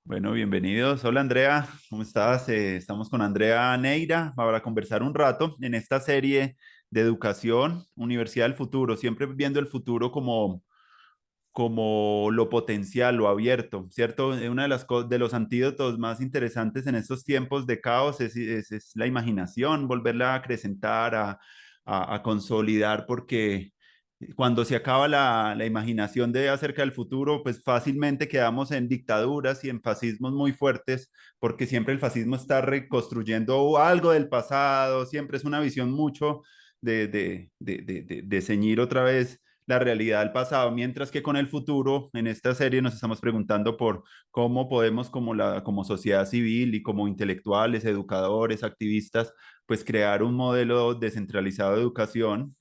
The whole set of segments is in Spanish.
Bueno, bienvenidos. Hola Andrea, ¿cómo estás? Estamos con Andrea Neira para conversar un rato en esta serie de educación, Universidad del Futuro, siempre viendo el futuro como lo potencial, lo abierto, ¿cierto? Una de de los antídotos más interesantes en estos tiempos de caos es la imaginación, volverla a acrecentar, a consolidar, porque cuando se acaba la imaginación de acerca del futuro, pues fácilmente quedamos en dictaduras y en fascismos muy fuertes, porque siempre el fascismo está reconstruyendo algo del pasado, siempre es una visión mucho de ceñir otra vez la realidad del pasado, mientras que con el futuro, en esta serie nos estamos preguntando por cómo podemos como sociedad civil y como intelectuales, educadores, activistas, pues crear un modelo descentralizado de educación,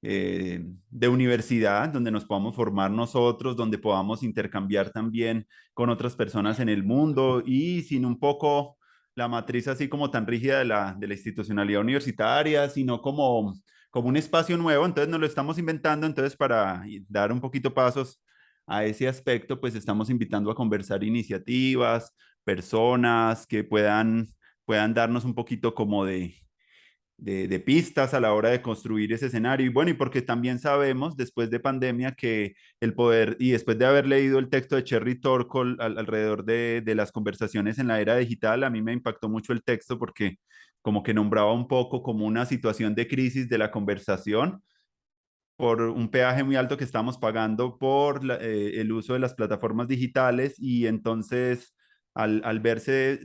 de universidad, donde nos podamos formar nosotros, donde podamos intercambiar también con otras personas en el mundo y sin un poco la matriz así como tan rígida de la institucionalidad universitaria, sino como un espacio nuevo, entonces nos lo estamos inventando, entonces para dar un poquito pasos a ese aspecto, pues estamos invitando a conversar iniciativas, personas que puedan darnos un poquito como de pistas a la hora de construir ese escenario. Y bueno, y porque también sabemos después de pandemia que el poder, y después de haber leído el texto de Cherry Torkle alrededor de las conversaciones en la era digital, a mí me impactó mucho el texto porque como que nombraba un poco como una situación de crisis de la conversación por un peaje muy alto que estamos pagando por el uso de las plataformas digitales y entonces al verse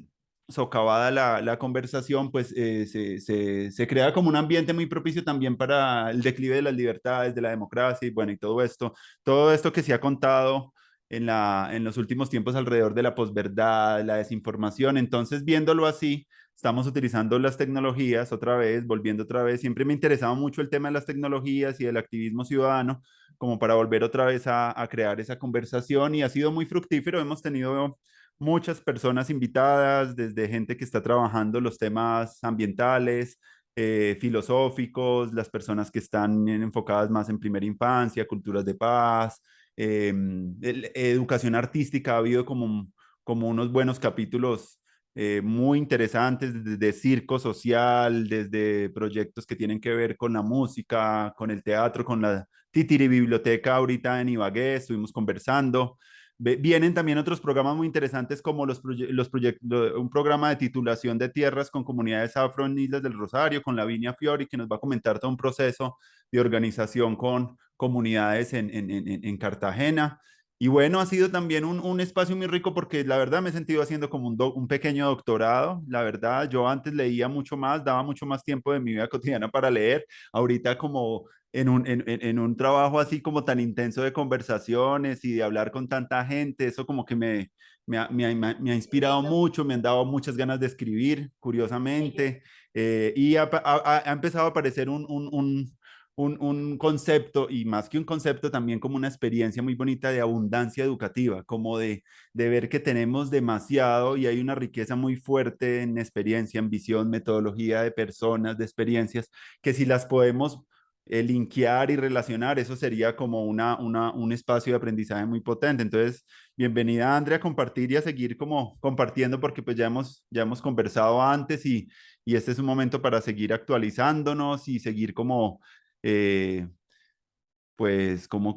socavada la conversación, pues se crea como un ambiente muy propicio también para el declive de las libertades, de la democracia y bueno, y todo esto que se ha contado en los últimos tiempos alrededor de la posverdad, la desinformación. Entonces, viéndolo así, estamos utilizando las tecnologías otra vez, volviendo otra vez. Siempre me interesaba mucho el tema de las tecnologías y del activismo ciudadano, como para volver otra vez a crear esa conversación y ha sido muy fructífero. Hemos tenido muchas personas invitadas, desde gente que está trabajando los temas ambientales, filosóficos, las personas que están enfocadas más en primera infancia, culturas de paz, educación artística. Ha habido como unos buenos capítulos muy interesantes, desde circo social, desde proyectos que tienen que ver con la música, con el teatro, con la Titiri Biblioteca ahorita en Ibagué, estuvimos conversando. Vienen también otros programas muy interesantes como un programa de titulación de tierras con comunidades afro en Islas del Rosario, con Lavinia Fiori, que nos va a comentar todo un proceso de organización con comunidades en Cartagena. Y bueno, ha sido también un espacio muy rico porque la verdad me he sentido haciendo como un pequeño doctorado. La verdad, yo antes leía mucho más, daba mucho más tiempo de mi vida cotidiana para leer. Ahorita como en un trabajo así como tan intenso de conversaciones y de hablar con tanta gente, eso como que me ha inspirado mucho, me han dado muchas ganas de escribir, curiosamente, y ha empezado a aparecer un concepto, y más que un concepto, también como una experiencia muy bonita de abundancia educativa, como de ver que tenemos demasiado y hay una riqueza muy fuerte en experiencia, en visión, metodología de personas, de experiencias, que si las podemos linkear y relacionar, eso sería como un espacio de aprendizaje muy potente. Entonces, bienvenida Andrea a compartir y a seguir como compartiendo porque pues ya hemos conversado antes y este es un momento para seguir actualizándonos y seguir como eh, pues como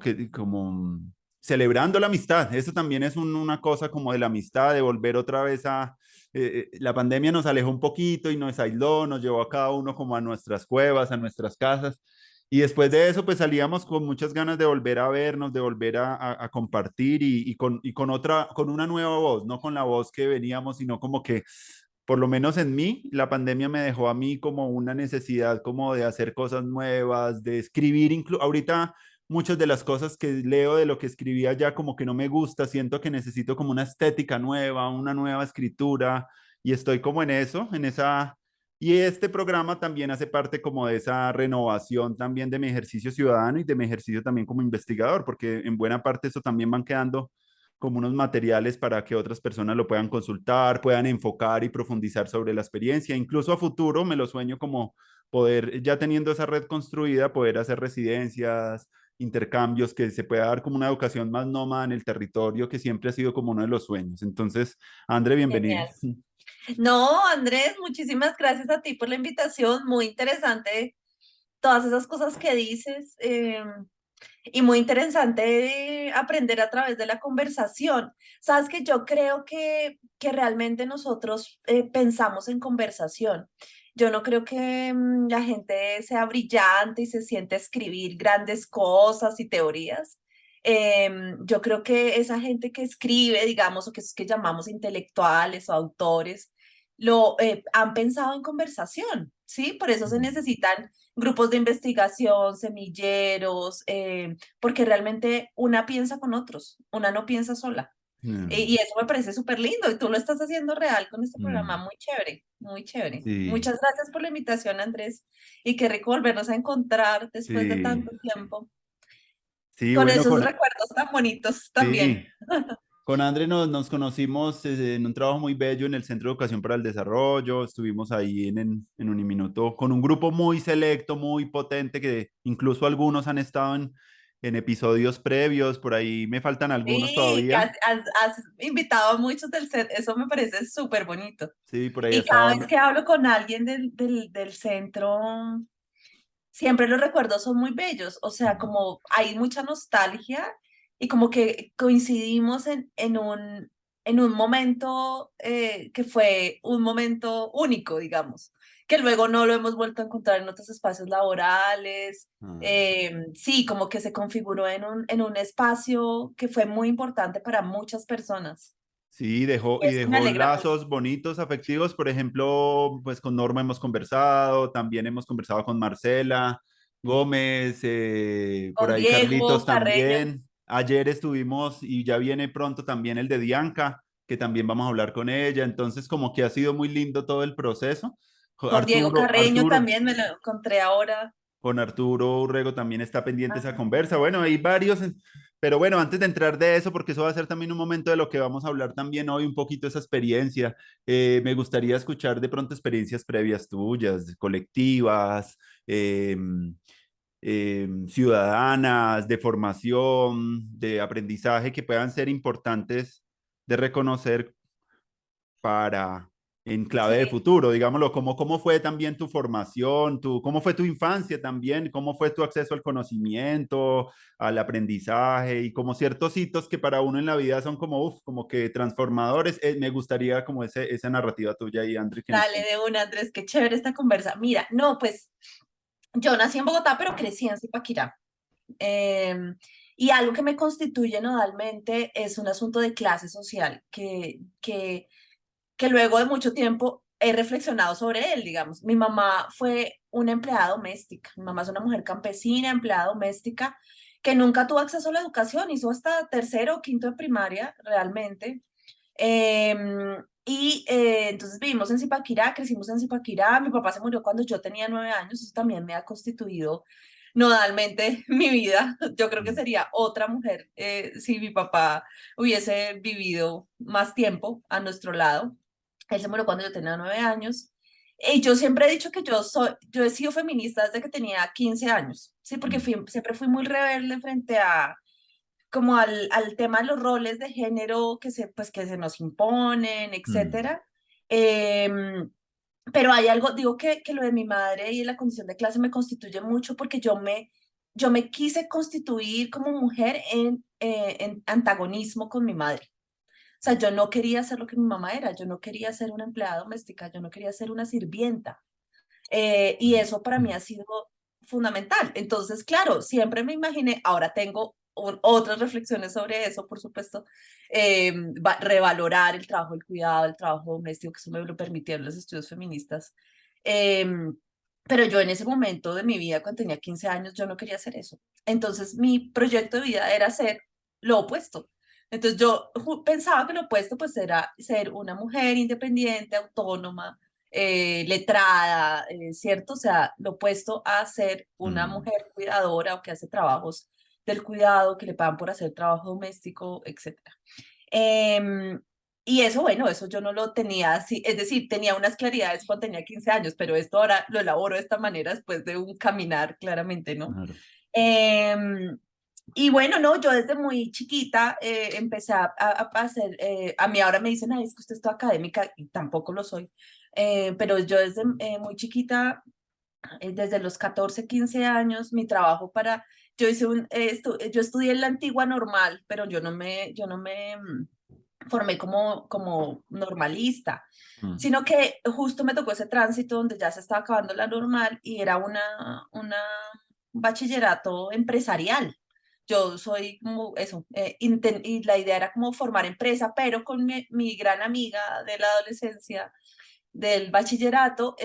celebrando la amistad. Eso también es una cosa como de la amistad, de volver otra vez la pandemia nos alejó un poquito y nos aisló, nos llevó a cada uno como a nuestras cuevas, a nuestras casas. Y después de eso, pues salíamos con muchas ganas de volver a vernos, de volver a compartir con una nueva voz, no con la voz que veníamos, sino como que por lo menos en mí, la pandemia me dejó a mí como una necesidad como de hacer cosas nuevas, de escribir. Ahorita muchas de las cosas que leo de lo que escribía ya como que no me gusta, siento que necesito como una estética nueva, una nueva escritura y estoy como en eso, en esa. Y este programa también hace parte como de esa renovación también de mi ejercicio ciudadano y de mi ejercicio también como investigador, porque en buena parte eso también van quedando como unos materiales para que otras personas lo puedan consultar, puedan enfocar y profundizar sobre la experiencia. Incluso a futuro me lo sueño como poder, ya teniendo esa red construida, poder hacer residencias intercambios, que se pueda dar como una educación más nómada en el territorio, que siempre ha sido como uno de los sueños. Entonces, André, bienvenido. Genial. No, Andrés, muchísimas gracias a ti por la invitación. Muy interesante todas esas cosas que dices y muy interesante aprender a través de la conversación. Sabes que yo creo que realmente nosotros pensamos en conversación. Yo no creo que la gente sea brillante y se siente a escribir grandes cosas y teorías. Yo creo que esa gente que escribe, digamos, o que es que llamamos intelectuales o autores, han pensado en conversación, ¿sí? Por eso se necesitan grupos de investigación, semilleros, porque realmente una piensa con otros, una no piensa sola. Mm, Y eso me parece súper lindo y tú lo estás haciendo real con este programa, mm, muy chévere, muy chévere. sí, Muchas gracias por la invitación, Andrés, y qué rico volvernos a encontrar después de sí, tanto tiempo, sí, con bueno, esos recuerdos tan bonitos sí. también. Con André nos conocimos en un trabajo muy bello en el Centro de Educación para el Desarrollo. Estuvimos ahí en Uniminuto con un grupo muy selecto, muy potente, que incluso algunos han estado en episodios previos. Por ahí me faltan algunos Sí, que todavía. has invitado a muchos del set, eso me parece súper bonito. Sí, por ahí Y cada vez estaban. que hablo con alguien del centro, siempre los recuerdos son muy bellos, o sea, como hay mucha nostalgia y como que coincidimos en un momento que fue un momento único, digamos, que luego no lo hemos vuelto a encontrar en otros espacios laborales. Ah, Sí, como que se configuró en un espacio que fue muy importante para muchas personas. sí, Y y eso me dejó alegra mucho. lazos bonitos, afectivos. Por ejemplo, pues con Norma hemos conversado, también hemos conversado con Marcela Gómez, por Con ahí Diego Carlitos Carreño. también. Ayer estuvimos y ya viene pronto también el de Dianca, que también vamos a hablar con ella. Entonces, como que ha sido muy lindo todo el proceso. Con Diego Carreño Arturo, también me lo encontré ahora. con Arturo Urrego también está pendiente esa Ah, conversa. Bueno, hay varios, pero bueno, antes de entrar de eso, porque eso va a ser también un momento de lo que vamos a hablar también hoy, un poquito esa experiencia, me gustaría escuchar de pronto experiencias previas tuyas, colectivas, ciudadanas, de formación, de aprendizaje, que puedan ser importantes de reconocer para en clave de sí, futuro, digámoslo, cómo fue también tu formación, cómo fue tu infancia también, cómo fue tu acceso al conocimiento, al aprendizaje y como ciertos hitos que para uno en la vida son como, uf, como que transformadores. Me gustaría como esa narrativa tuya y André, que nos dale cuentes. de una, Andrés, qué chévere esta conversa. Mira, no, pues yo nací en Bogotá, pero crecí en Zipaquirá. Eh, y algo que me constituye nodalmente es un asunto de clase social, que luego de mucho tiempo he reflexionado sobre él, digamos. Mi mamá fue una empleada doméstica, mi mamá es una mujer campesina, empleada doméstica, que nunca tuvo acceso a la educación, hizo hasta tercero o quinto de primaria, realmente. Entonces vivimos en Zipaquirá, crecimos en Zipaquirá, mi papá se murió cuando yo tenía 9 años, eso también me ha constituido nodalmente mi vida. Yo creo que Mm, sería otra mujer si mi papá hubiese vivido más tiempo a nuestro lado. Él se murió cuando yo tenía 9 años. Y yo siempre he dicho que yo he sido feminista desde que tenía 15 años, ¿sí? Porque mm, siempre fui muy rebelde frente a como al tema de los roles de género pues, que se nos imponen, mm, etcétera. Em, pero hay algo, digo que lo de mi madre y la condición de clase me constituye mucho porque yo me quise constituir como mujer en antagonismo con mi madre. O sea, yo no quería ser lo que mi mamá era, yo no quería ser una empleada doméstica, yo no quería ser una sirvienta. Y mm, eso para mí ha sido fundamental. Entonces, claro, siempre me imaginé, ahora tengo otras reflexiones sobre eso, por supuesto, revalorar el trabajo del cuidado, el trabajo doméstico, que eso me lo permitieron los estudios feministas. Pero yo en ese momento de mi vida, cuando tenía 15 años, yo no quería hacer eso. Entonces, mi proyecto de vida era hacer lo opuesto. Entonces, yo pensaba que lo opuesto pues era ser una mujer independiente, autónoma, letrada, ¿cierto? O sea, lo opuesto a ser una mm. mujer cuidadora o que hace trabajos del cuidado, que le pagan por hacer trabajo doméstico, etcétera. Em, y eso, bueno, eso yo no lo tenía así, es decir, tenía unas claridades cuando tenía 15 años, pero esto ahora lo elaboro de esta manera después de un caminar, claramente, ¿no? Claro. Em, Y bueno, no, yo desde muy chiquita empecé a hacer, a mí ahora me dicen, ay, es que usted es toda académica, y tampoco lo soy, pero yo desde muy chiquita, desde los 14 15 años, mi trabajo para, yo hice yo estudié en la antigua normal, pero yo no me formé como normalista, Mm, sino que justo me tocó ese tránsito donde ya se estaba acabando la normal y era un bachillerato empresarial. Yo soy como eso, y la idea era como formar empresa, pero con mi gran amiga de la adolescencia, del bachillerato,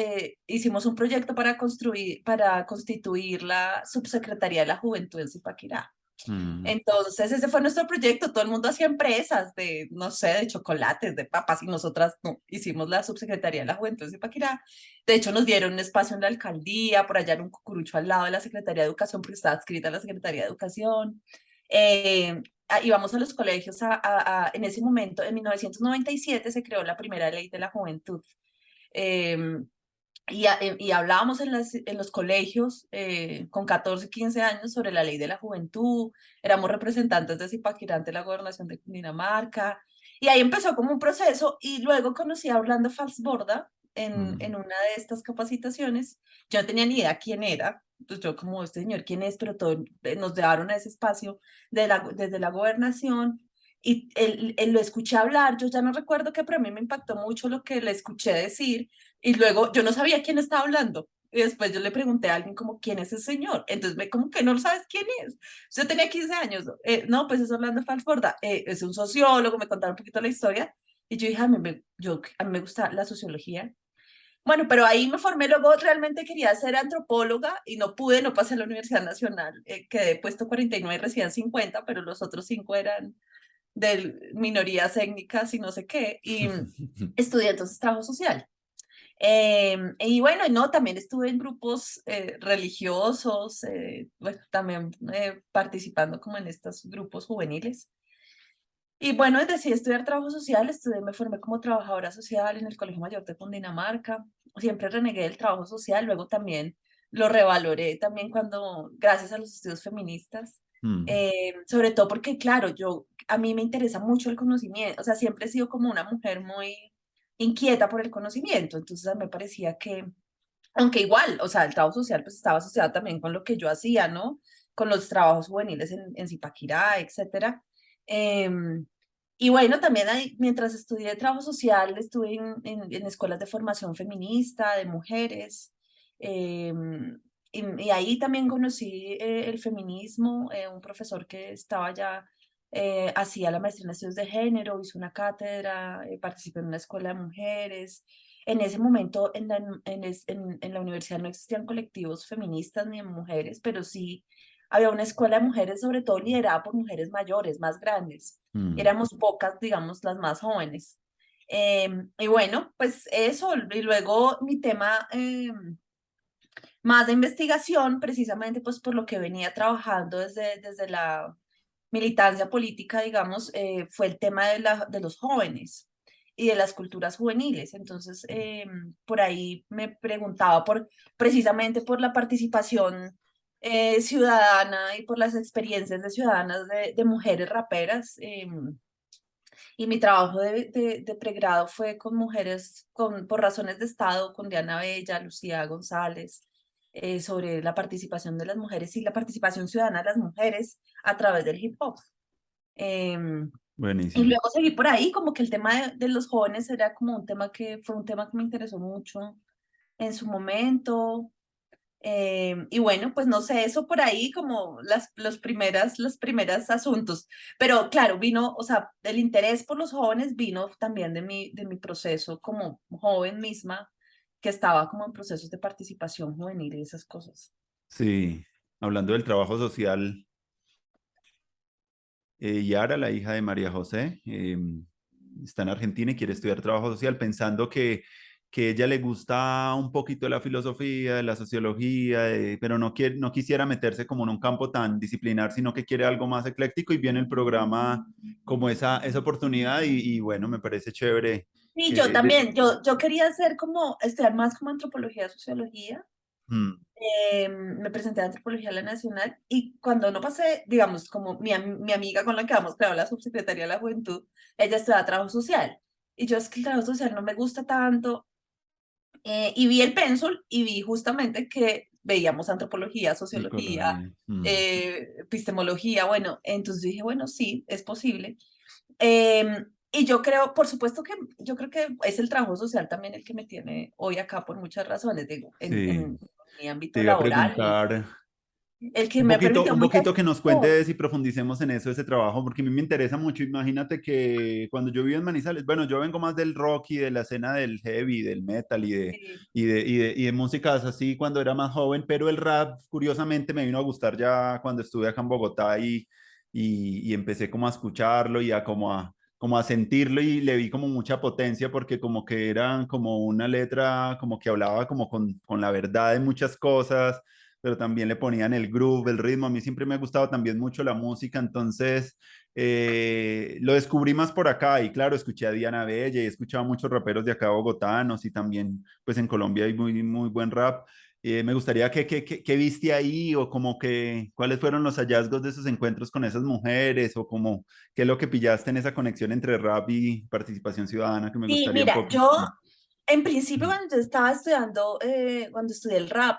hicimos un proyecto para constituir la subsecretaría de la Juventud en Zipaquirá. mm, Entonces, ese fue nuestro proyecto. Todo el mundo hacía empresas de, no sé, de chocolates, de papas, y nosotras no, hicimos la subsecretaría de la Juventud de Zipaquirá. De hecho, nos dieron un espacio en la alcaldía, por allá en un cucurucho al lado de la Secretaría de Educación, porque estaba adscrita a la Secretaría de Educación. Íbamos a los colegios en ese momento, en 1997 se creó la primera ley de la juventud. Eh, y hablábamos en los colegios con 14, 15 años sobre la ley de la juventud, éramos representantes de Zipaquirá ante la gobernación de Cundinamarca, y ahí empezó como un proceso, y luego conocí a Orlando Falsborda en mm. una de estas capacitaciones. Yo no tenía ni idea quién era, pues yo como, este señor, ¿quién es? Pero todo, nos llevaron a ese espacio desde la gobernación, y él lo escuché hablar. Yo ya no recuerdo qué, pero a mí me impactó mucho lo que le escuché decir, y luego yo no sabía quién estaba hablando. Y después yo le pregunté a alguien como, ¿quién es ese señor? Entonces me como que no sabes quién es. Yo tenía 15 años. No, pues es Orlando Falsborda. Es un sociólogo, me contaron un poquito la historia. Y yo dije, a mí me gusta la sociología. Bueno, pero ahí me formé. Luego realmente quería ser antropóloga y no pude, no pasé a la Universidad Nacional. Quedé puesto 49, recibían 50, pero los otros 5 eran de minorías étnicas y no sé qué. Y estudié entonces trabajo social. Y bueno, no, también estuve en grupos religiosos, bueno, también participando como en estos grupos juveniles. Y bueno, decidí estudiar trabajo social, me formé como trabajadora social en el Colegio Mayor de Cundinamarca. Siempre renegué del trabajo social, luego también lo revaloré también gracias a los estudios feministas. Mm, Sobre todo porque, claro, a mí me interesa mucho el conocimiento, o sea, siempre he sido como una mujer muy inquieta por el conocimiento, entonces a mí me parecía que, aunque igual, o sea, el trabajo social pues estaba asociado también con lo que yo hacía, ¿no? Con los trabajos juveniles en Zipaquirá, etcétera. Em, y bueno, también mientras estudié trabajo social, estuve en escuelas de formación feminista, de mujeres, y ahí también conocí el feminismo. Un profesor que estaba ya, hacía la maestría en estudios de género, hizo una cátedra, participé en una escuela de mujeres. En ese momento en la universidad no existían colectivos feministas ni de mujeres, pero sí había una escuela de mujeres, sobre todo liderada por mujeres mayores, más grandes. mm. Éramos pocas, digamos, las más jóvenes. Y bueno, pues eso, y luego mi tema más de investigación, precisamente pues por lo que venía trabajando desde la militancia política, digamos, fue el tema de los jóvenes y de las culturas juveniles. Entonces, por ahí me preguntaba precisamente por la participación ciudadana y por las experiencias de ciudadanas de mujeres raperas. Y mi trabajo de pregrado fue con mujeres por razones de Estado, con Diana Bella, Lucía González, sobre la participación de las mujeres y la participación ciudadana de las mujeres a través del hip hop. Em, y Buenísimo. luego seguí por ahí, como que el tema de los jóvenes era como fue un tema que me interesó mucho en su momento. Y bueno, pues no sé, eso por ahí como los primeros asuntos. Pero claro, vino, o sea, el interés por los jóvenes vino también de mi proceso como joven misma, que estaba como en procesos de participación juvenil y esas cosas. Sí, hablando del trabajo social, Yara, la hija de María José, está en Argentina y quiere estudiar trabajo social pensando que ella le gusta un poquito la filosofía, la sociología, pero no quisiera meterse como en un campo tan disciplinar, sino que quiere algo más ecléctico y viene el programa como esa oportunidad y bueno, me parece chévere. Sí, yo De- también, yo quería hacer estudiar más como antropología, sociología, Mm, Me presenté a Antropología de la Nacional y cuando no pasé, digamos, como mi amiga con la que hemos creado la Subsecretaría de la Juventud, ella estudia trabajo social. Y yo es que el trabajo social no me gusta tanto. Y vi el pénsul y vi justamente que veíamos antropología, sociología, psicología. Mm, epistemología. Bueno, entonces dije, bueno, sí, es posible. Y yo creo, por supuesto que yo creo que es el trabajo social también el que me tiene hoy acá por muchas razones, digo, sí, en mi ámbito te iba a laboral y preguntar. el que me ha permitido Un muchas poquito que nos cosas. cuentes y profundicemos en eso, ese trabajo, porque a mí me interesa mucho. Imagínate que cuando yo vivo en Manizales, bueno, yo vengo más del rock y de la escena del heavy, del metal Sí, y de músicas así cuando era más joven, pero el rap, curiosamente, me vino a gustar ya cuando estuve acá en Bogotá y empecé como a escucharlo y a como a sentirlo y le vi como mucha potencia porque como que eran como una letra como que hablaba como con la verdad de muchas cosas, pero también le ponían el groove, el ritmo. A mí siempre me ha gustado también mucho la música, entonces lo descubrí más por acá y claro, escuché a Diana Bella y he escuchado a muchos raperos de acá bogotanos y también pues en Colombia hay muy buen rap. Me gustaría que viste ahí o como que cuáles fueron los hallazgos de esos encuentros con esas mujeres o como qué es lo que pillaste en esa conexión entre rap y participación ciudadana que me sí, gustaría un mira, poco. yo en principio cuando yo estaba estudiando, cuando estudié el rap,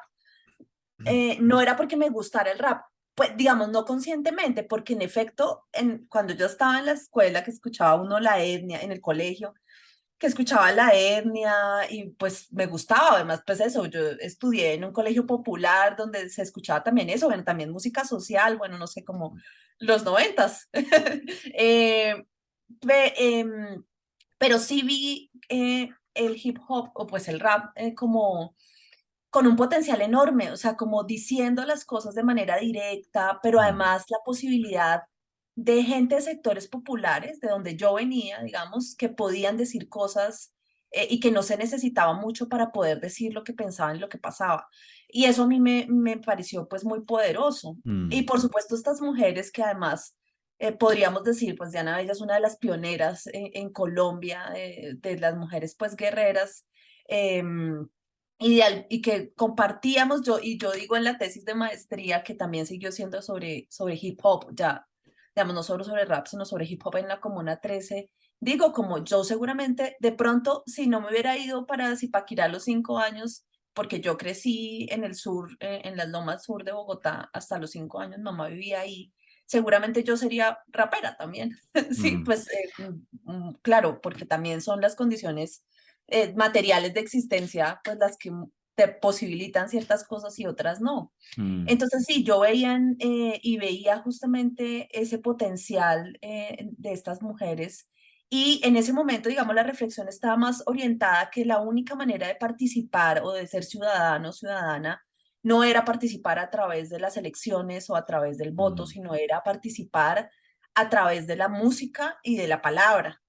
no era porque me gustara el rap, pues digamos, no conscientemente, porque en efecto, cuando yo estaba en la escuela, que escuchaba uno la etnia, en el colegio, que escuchaba la etnia y pues me gustaba, además, pues eso, yo estudié en un colegio popular donde se escuchaba también eso, bueno, también música social, bueno, no sé, como los 90s. Eh, pe- em, pero sí vi el hip hop o pues el rap como con un potencial enorme, o sea, como diciendo las cosas de manera directa, pero Mm, además la posibilidad de gente de sectores populares, de donde yo venía, digamos, que podían decir cosas y que no se necesitaba mucho para poder decir lo que pensaban y lo que pasaba. Y eso a mí me pareció pues muy poderoso. Y mm, por supuesto estas mujeres que además podríamos decir, pues Diana Bella es una de las pioneras en Colombia, de las mujeres pues guerreras. em, y que compartíamos yo, y yo digo en la tesis de maestría que también siguió siendo sobre hip hop, ya, digamos, no solo sobre rap, sino sobre hip hop en la Comuna 13. Digo, como yo seguramente, de pronto, si no me hubiera ido para Zipaquirá a los 5 años, porque yo crecí en el sur, en las lomas sur de Bogotá, hasta los 5 años, mamá vivía ahí, seguramente yo sería rapera también. Sí, mm, pues claro, porque también son las condiciones materiales de existencia, pues las que te posibilitan ciertas cosas y otras no. mm, Entonces sí, yo veía y veía justamente ese potencial de estas mujeres y en ese momento, digamos, la reflexión estaba más orientada a que la única manera de participar o de ser ciudadano o ciudadana no era participar a través de las elecciones o a través del voto, mm, sino era participar a través de la música y de la palabra.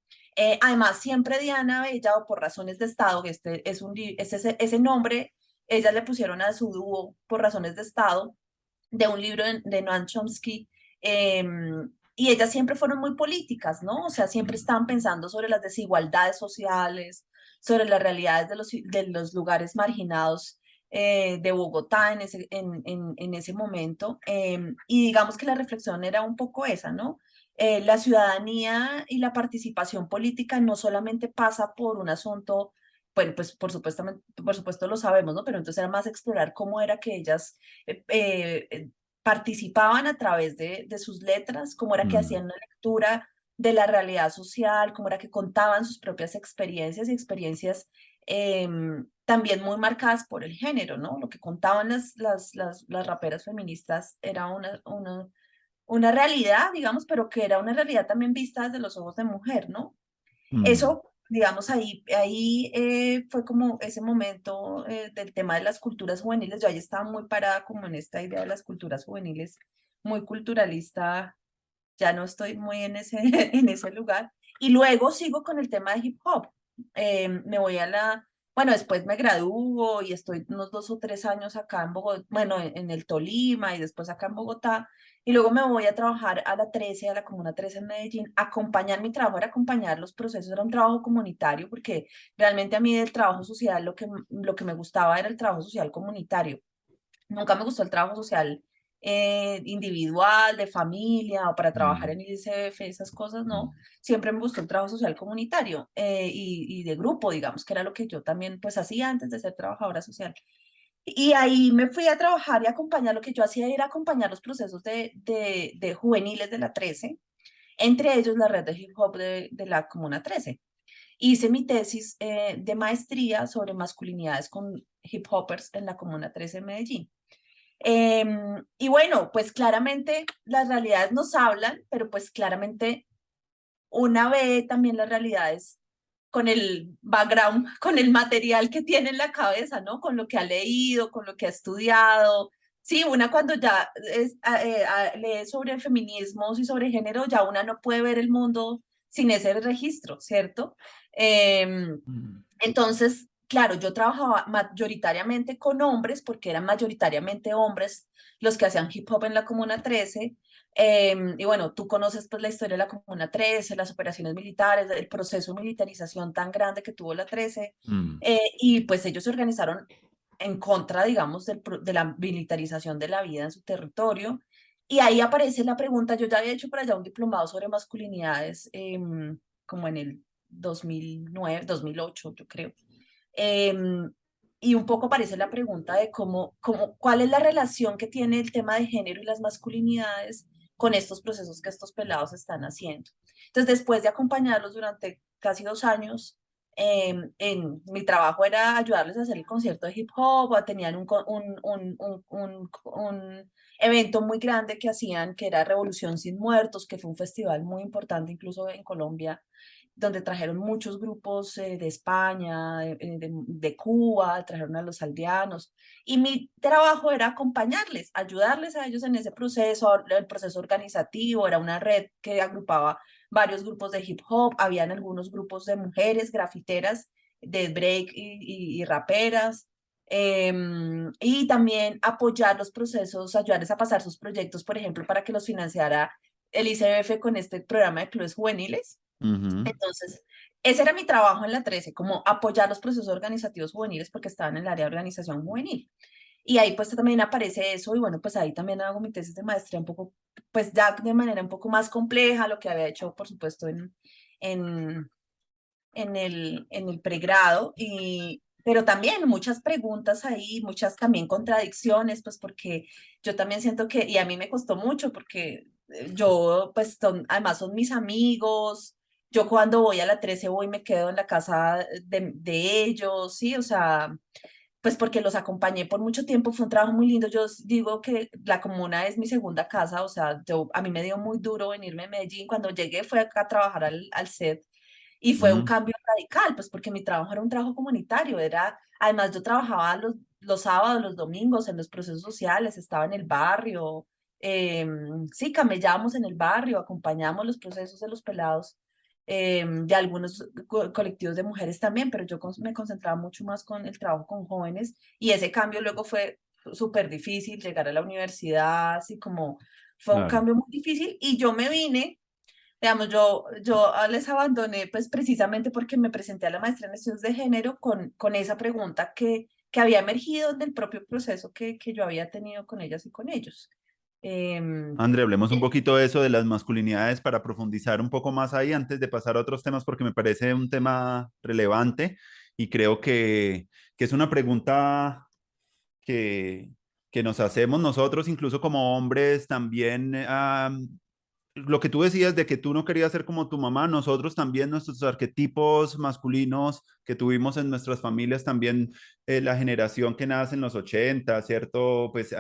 Además, siempre Diana Bella, o por razones de Estado, que este es ese nombre, ellas le pusieron a su dúo por razones de Estado, de un libro de Noam Chomsky, y ellas siempre fueron muy políticas, ¿no? O sea, siempre mm, estaban pensando sobre las desigualdades sociales, sobre las realidades de los lugares marginados de Bogotá en ese momento. Y digamos que la reflexión era un poco esa, ¿no? La ciudadanía y la participación política no solamente pasa por un asunto, bueno, pues por supuesto lo sabemos, ¿no? Pero entonces era más explorar cómo era que ellas participaban a través de sus letras, cómo era que mm, hacían una lectura de la realidad social, cómo era que contaban sus propias experiencias y experiencias también muy marcadas por el género, ¿no? Lo que contaban las raperas feministas era una realidad, digamos, pero que era una realidad también vista desde los ojos de mujer, ¿no? mm, Eso, digamos, ahí fue como ese momento del tema de las culturas juveniles. Yo ahí estaba muy parada como en esta idea de las culturas juveniles, muy culturalista, ya no estoy muy en ese, en ese lugar. Y luego sigo con el tema de hip hop. Me voy a bueno, después me gradúo y estoy unos 2 o 3 años acá en Bogotá, bueno, en el Tolima y después acá en Bogotá. Y luego me voy a trabajar a la 13, a la Comuna 13 en Medellín. Acompañar mi trabajo era acompañar los procesos, era un trabajo comunitario, porque realmente a mí del trabajo social lo que me gustaba era el trabajo social comunitario. Nunca me gustó el trabajo social individual, de familia o para trabajar Mm, en ICF, esas cosas, no. mm, Siempre me gustó el trabajo social comunitario y de grupo, digamos, que era lo que yo también pues hacía antes de ser trabajadora social. Y ahí me fui a trabajar y acompañar, lo que yo hacía era acompañar los procesos de juveniles de la 13, entre ellos la red de hip hop de la Comuna 13. Hice mi tesis de maestría sobre masculinidades con hip hoppers en la Comuna 13 en Medellín. Y bueno, pues claramente las realidades nos hablan, pero pues claramente una ve también las realidades con el background, con el material que tiene en la cabeza, ¿no? Con lo que ha leído, con lo que ha estudiado. Sí, una cuando ya lee sobre feminismos y sobre género, ya una no puede ver el mundo sin ese registro, ¿cierto? Em, mm. entonces, claro, yo trabajaba mayoritariamente con hombres, porque eran mayoritariamente hombres los que hacían hip hop en la Comuna 13. Y bueno, tú conoces pues la historia de la Comuna 13, las operaciones militares, el proceso de militarización tan grande que tuvo la 13. Mm. Y pues ellos se organizaron en contra, digamos, de la militarización de la vida en su territorio. Y ahí aparece la pregunta, yo ya había hecho por allá un diplomado sobre masculinidades, como en el 2009, 2008, yo creo. Em, y un poco aparece la pregunta de cuál es la relación que tiene el tema de género y las masculinidades con estos procesos que estos pelados están haciendo. Entonces, después de acompañarlos durante casi 2 años, en mi trabajo era ayudarles a hacer el concierto de hip hop, o tenían un evento muy grande que hacían, que era Revolución Sin Muertos, que fue un festival muy importante incluso en Colombia, donde trajeron muchos grupos de España, de Cuba, trajeron a los aldeanos. Y mi trabajo era acompañarles, ayudarles a ellos en ese proceso, el proceso organizativo. Era una red que agrupaba varios grupos de hip hop, habían algunos grupos de mujeres grafiteras, de break y raperas. Y también apoyar los procesos, ayudarles a pasar sus proyectos, por ejemplo, para que los financiara el ICBF con este programa de clubes juveniles. Ujú. Entonces, ese era mi trabajo en la 13, como apoyar los procesos organizativos juveniles porque estaba en el área de organización juvenil. Y ahí pues también aparece eso y bueno, pues ahí también hago mi tesis de maestría un poco, pues ya de manera un poco más compleja, lo que había hecho por supuesto en, en el pregrado, pero también muchas preguntas ahí, muchas también contradicciones, pues porque yo también siento que, y a mí me costó mucho porque yo, pues además son mis amigos, yo cuando voy a la 13 voy y me quedo en la casa de ellos, sí, o sea, pues porque los acompañé por mucho tiempo, fue un trabajo muy lindo. Yo digo que la comuna es mi segunda casa, o sea, a mí me dio muy duro venirme a Medellín. Cuando llegué fue acá a trabajar al set y fue un Mm. cambio radical, pues porque mi trabajo era un trabajo comunitario, además yo trabajaba los sábados, los domingos en los procesos sociales, estaba en el barrio, sí, camellábamos en el barrio, acompañamos los procesos de los pelados, de algunos colectivos de mujeres también, pero yo me concentraba mucho más con el trabajo con jóvenes y ese cambio luego fue súper difícil, llegar a la universidad, así como fue un Claro. cambio muy difícil y yo me vine. Digamos, yo les abandoné pues precisamente porque me presenté a la maestría en estudios de género con esa pregunta que había emergido del propio proceso que yo había tenido con ellas y con ellos. Em, André, hablemos un poquito de eso, de las masculinidades, para profundizar un poco más ahí antes de pasar a otros temas, porque me parece un tema relevante y creo que es una pregunta que, que nos hacemos nosotros, incluso como hombres, también. Lo que tú decías de que tú no querías ser como tu mamá, nosotros también, nuestros arquetipos masculinos que tuvimos en nuestras familias, también la generación que nace en los 80, ¿cierto? Pues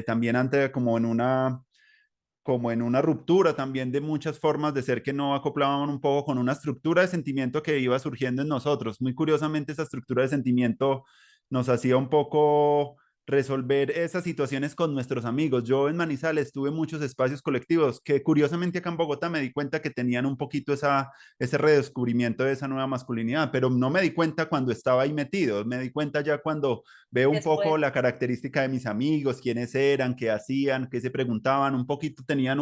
también ante como en una ruptura también de muchas formas de ser que no acoplaban un poco con una estructura de sentimiento que iba surgiendo en nosotros. Muy curiosamente, esa estructura de sentimiento nos hacía un poco resolver esas situaciones con nuestros amigos. Yo en Manizales tuve muchos espacios colectivos que curiosamente acá en Bogotá me di cuenta que tenían un poquito ese redescubrimiento de esa nueva masculinidad, pero no me di cuenta cuando estaba ahí metido, me di cuenta ya cuando veo un poco Después, la característica de mis amigos, quiénes eran, qué hacían, qué se preguntaban, un poquito tenían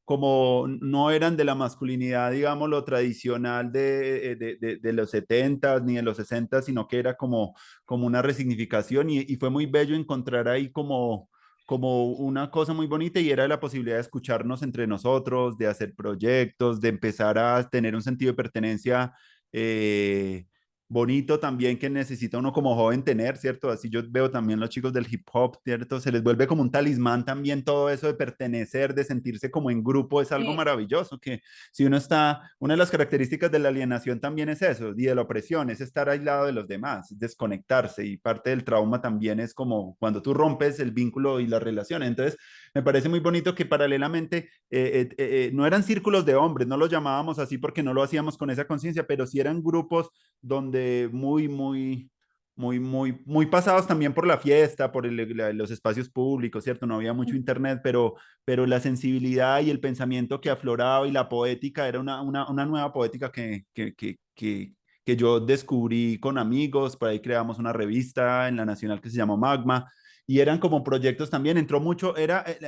como no eran de la masculinidad, digamos, lo tradicional de los 70 ni de los 60, sino que era como una resignificación y fue muy bello encontrar ahí como una cosa muy bonita y era la posibilidad de escucharnos entre nosotros, de hacer proyectos, de empezar a tener un sentido de pertenencia eh, bonito también que necesita uno como joven tener, ¿cierto? Así yo veo también los chicos del hip hop, ¿cierto? Se les vuelve como un talismán también todo eso de pertenecer, de sentirse como en grupo, es algo Sí. maravilloso, que si uno está, una de las características de la alienación también es eso, y de la opresión, es estar aislado de los demás, desconectarse, y parte del trauma también es como cuando tú rompes el vínculo y la relación. Entonces, me parece muy bonito que paralelamente no eran círculos de hombres, no los llamábamos así porque no lo hacíamos con esa conciencia, pero sí eran grupos donde muy pasados también por la fiesta, por los espacios públicos, ¿cierto? No había mucho internet, pero la sensibilidad y el pensamiento que afloraba y la poética era una nueva poética que yo descubrí con amigos, por ahí creamos una revista en la Nacional que se llamó Magma, y eran como proyectos también, entró mucho,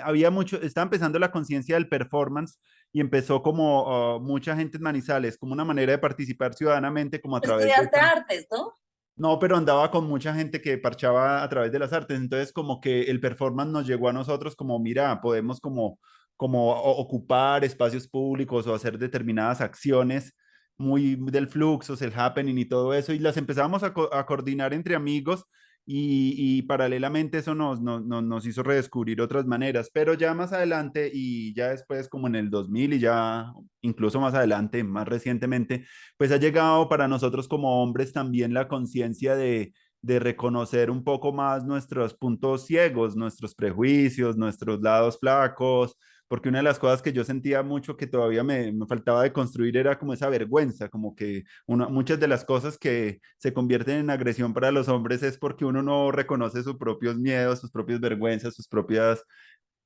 había mucho, estaba empezando la conciencia del performance y empezó como mucha gente en Manizales, como una manera de participar ciudadanamente, como a través de Estudiaste esta. artes, ¿no? No, pero andaba con mucha gente que parchaba a través de las artes, entonces como que el performance nos llegó a nosotros como, mira, podemos como ocupar espacios públicos o hacer determinadas acciones muy del fluxos, el happening y todo eso, y las empezamos a coordinar entre amigos y paralelamente eso nos hizo redescubrir otras maneras, pero ya más adelante y ya después como en el 2000 y ya incluso más adelante, más recientemente, pues ha llegado para nosotros como hombres también la conciencia de reconocer un poco más nuestros puntos ciegos, nuestros prejuicios, nuestros lados flacos, porque una de las cosas que yo sentía mucho que todavía me faltaba de construir era como esa vergüenza, como que muchas de las cosas que se convierten en agresión para los hombres es porque uno no reconoce sus propios miedos, sus propias vergüenzas, sus propias,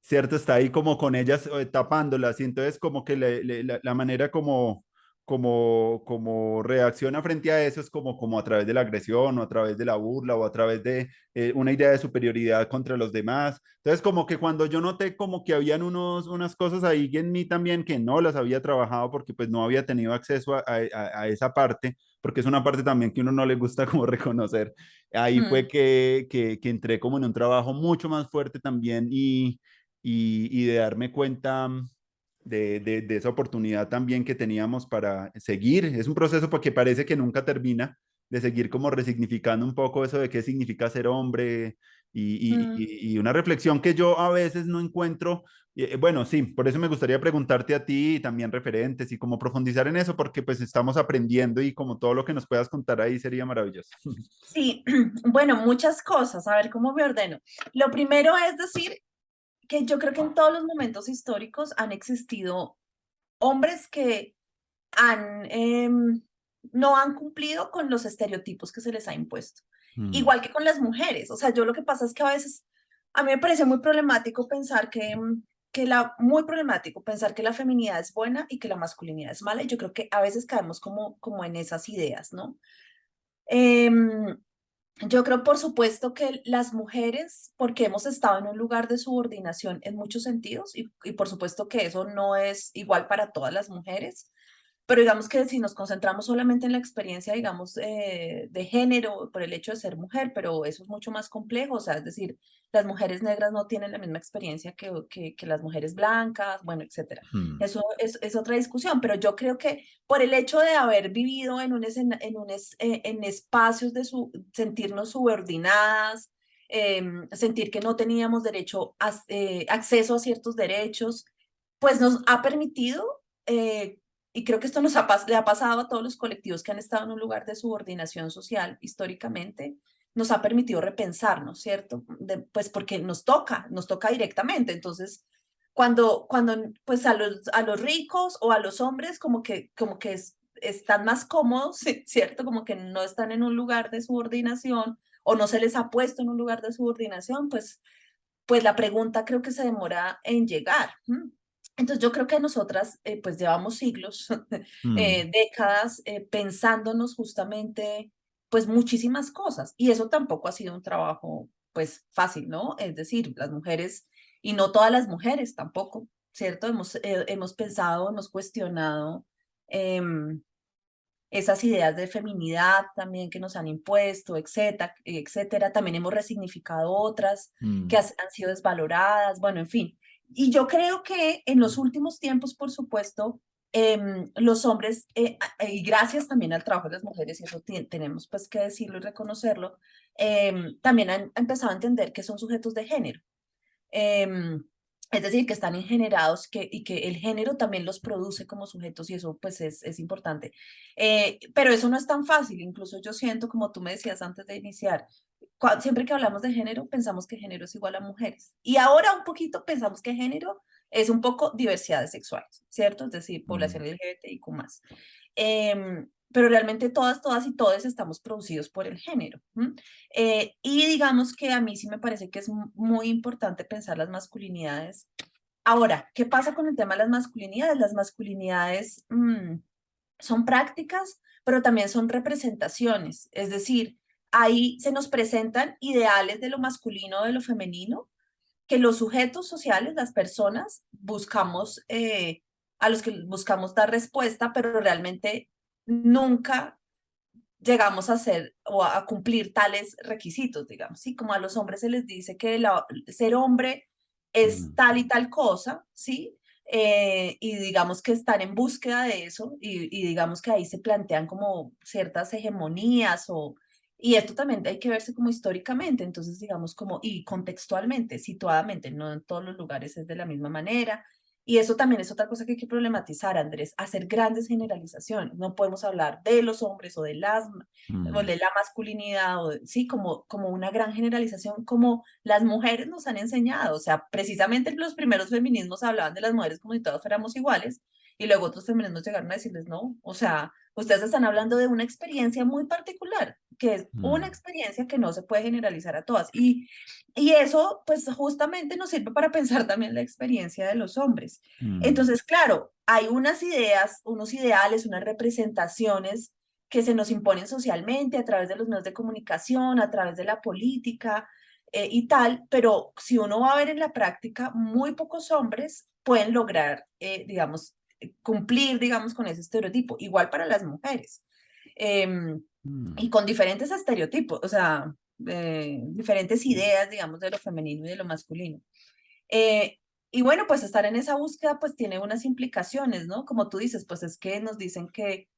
¿cierto? Está ahí como con ellas tapándolas y entonces como que la manera como reacciona frente a eso es como a través de la agresión o a través de la burla o a través de una idea de superioridad contra los demás. Entonces como que cuando yo noté como que habían unas cosas ahí en mí también que no las había trabajado porque pues no había tenido acceso a esa parte, porque es una parte también que uno no le gusta como reconocer. Ahí fue Mm. que entré como en un trabajo mucho más fuerte también y de darme cuenta de esa oportunidad también que teníamos para seguir. Es un proceso porque parece que nunca termina, de seguir como resignificando un poco eso de qué significa ser hombre Mm. y una reflexión que yo a veces no encuentro. Bueno, sí, por eso me gustaría preguntarte a ti y también referentes y como profundizar en eso porque pues estamos aprendiendo y como todo lo que nos puedas contar ahí sería maravilloso. Sí, bueno, muchas cosas, a ver cómo me ordeno. Lo primero es decir que yo creo que en todos los momentos históricos han existido hombres que no han cumplido con los estereotipos que se les ha impuesto. Mm, Igual que con las mujeres. O sea, yo lo que pasa es que a veces, a mí me parece muy problemático pensar muy problemático pensar que la feminidad es buena y que la masculinidad es mala. Y yo creo que a veces caemos como en esas ideas, ¿no? Em, yo creo, por supuesto, que las mujeres, porque hemos estado en un lugar de subordinación en muchos sentidos, y por supuesto que eso no es igual para todas las mujeres, pero digamos que si nos concentramos solamente en la experiencia, digamos, de género por el hecho de ser mujer, pero eso es mucho más complejo, o sea, es decir, las mujeres negras no tienen la misma experiencia que las mujeres blancas, bueno, etcétera. mm, Eso es otra discusión, pero yo creo que por el hecho de haber vivido en espacios sentirnos subordinadas, sentir que no teníamos acceso a ciertos derechos, pues nos ha permitido y creo que esto le ha pasado a todos los colectivos que han estado en un lugar de subordinación social históricamente, nos ha permitido repensarnos, ¿cierto? Pues porque nos toca directamente. Entonces, cuando pues a los ricos o a los hombres como que están más cómodos, ¿cierto? Como que no están en un lugar de subordinación o no se les ha puesto en un lugar de subordinación, pues la pregunta creo que se demora en llegar. Entonces yo creo que nosotras pues llevamos siglos, mm. décadas pensándonos justamente pues muchísimas cosas y eso tampoco ha sido un trabajo pues fácil, ¿no? Es decir, las mujeres y no todas las mujeres tampoco. ¿cierto? Hemos pensado, hemos cuestionado em, esas ideas de feminidad también que nos han impuesto, etcétera, etcétera. También hemos resignificado otras que Mm, han sido desvaloradas, bueno, en fin. Y yo creo que en los últimos tiempos, por supuesto, los hombres, y gracias también al trabajo de las mujeres, y eso tenemos pues que decirlo y reconocerlo, también han empezado a entender que son sujetos de género. Em, es decir, que están ingenerados y que el género también los produce como sujetos y eso pues es importante. Pero eso no es tan fácil, incluso yo siento, como tú me decías antes de iniciar, siempre que hablamos de género pensamos que género es igual a mujeres y ahora un poquito pensamos que género es un poco diversidades sexuales, ¿cierto? Es decir, población mm, LGBTIQ+. Pero realmente todas y todos estamos producidos por el género. Y digamos que a mí sí me parece que es muy importante pensar las masculinidades. Ahora, ¿qué pasa con el tema de las masculinidades? Las masculinidades son prácticas, pero también son representaciones. Es decir, ahí se nos presentan ideales de lo masculino o de lo femenino que los sujetos sociales, las personas, buscamos, a los que buscamos dar respuesta, pero realmente nunca llegamos a hacer o a cumplir tales requisitos, digamos, ¿sí? Como a los hombres se les dice que ser hombre es mm, tal y tal cosa, ¿sí? Y digamos que están en búsqueda de eso y digamos que ahí se plantean como ciertas hegemonías y esto también hay que verse como históricamente, entonces digamos como y contextualmente, situadamente, no en todos los lugares es de la misma manera. Y eso también es otra cosa que hay que problematizar, Andrés, hacer grandes generalizaciones. No podemos hablar de los hombres o mm, de la masculinidad, sí, como una gran generalización, como las mujeres nos han enseñado. O sea, precisamente los primeros feminismos hablaban de las mujeres como si todas fuéramos iguales, y luego otros feminismos llegaron a decirles, no, o sea, ustedes están hablando de una experiencia muy particular, que es una mm, experiencia que no se puede generalizar a todas. Y eso, pues justamente nos sirve para pensar también la experiencia de los hombres. mm, Entonces, claro, hay unas ideas, unos ideales, unas representaciones que se nos imponen socialmente a través de los medios de comunicación, a través de la política y tal, pero si uno va a ver en la práctica, muy pocos hombres pueden lograr, digamos, cumplir, digamos, con ese estereotipo, igual para las mujeres. Em, y mm, con diferentes estereotipos, o sea, diferentes ideas, digamos, de lo femenino y de lo masculino. Eh, y bueno, pues estar en esa búsqueda pues tiene unas implicaciones, ¿no? Como tú dices, pues es que nos dicen que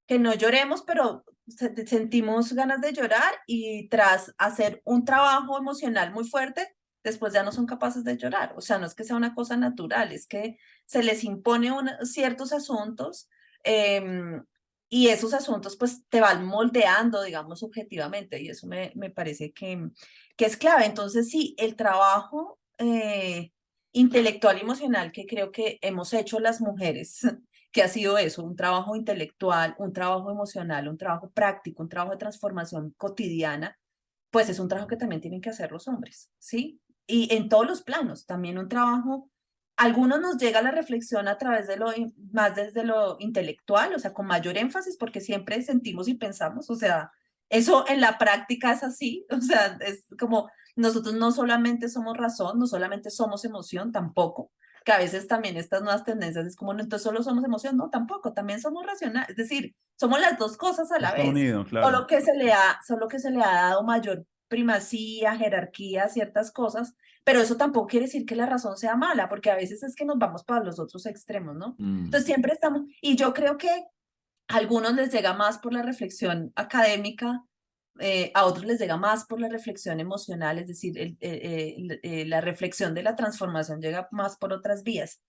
no lloremos, pero sentimos ganas de llorar y tras hacer un trabajo emocional muy fuerte, después ya no son capaces de llorar. O sea, no es que sea una cosa natural, es que se les impone ciertos asuntos em, y esos asuntos pues te van moldeando, digamos, subjetivamente y eso me parece que es clave. Entonces, sí, el trabajo intelectual y emocional que creo que hemos hecho las mujeres que ha sido eso, un trabajo intelectual, un trabajo emocional, un trabajo práctico, un trabajo de transformación cotidiana, pues es un trabajo que también tienen que hacer los hombres, ¿sí? Y en todos los planos, también un trabajo, algunos nos llega a la reflexión a través de más desde lo intelectual, o sea, con mayor énfasis, porque siempre sentimos y pensamos, o sea, eso en la práctica es así, o sea, es como nosotros no solamente somos razón, no solamente somos emoción, tampoco, que a veces también estas nuevas tendencias es como, no, entonces solo somos emoción, no, tampoco, también somos racional, es decir, somos las dos cosas a la está vez, unido, claro. solo que se le ha dado mayor primacía, jerarquía a ciertas cosas, pero eso tampoco quiere decir que la razón sea mala, porque a veces es que nos vamos para los otros extremos, ¿no? Mm, Entonces siempre estamos, y yo creo que a algunos les llega más por la reflexión académica, a otros les llega más por la reflexión emocional, es decir, la reflexión de la transformación llega más por otras vías.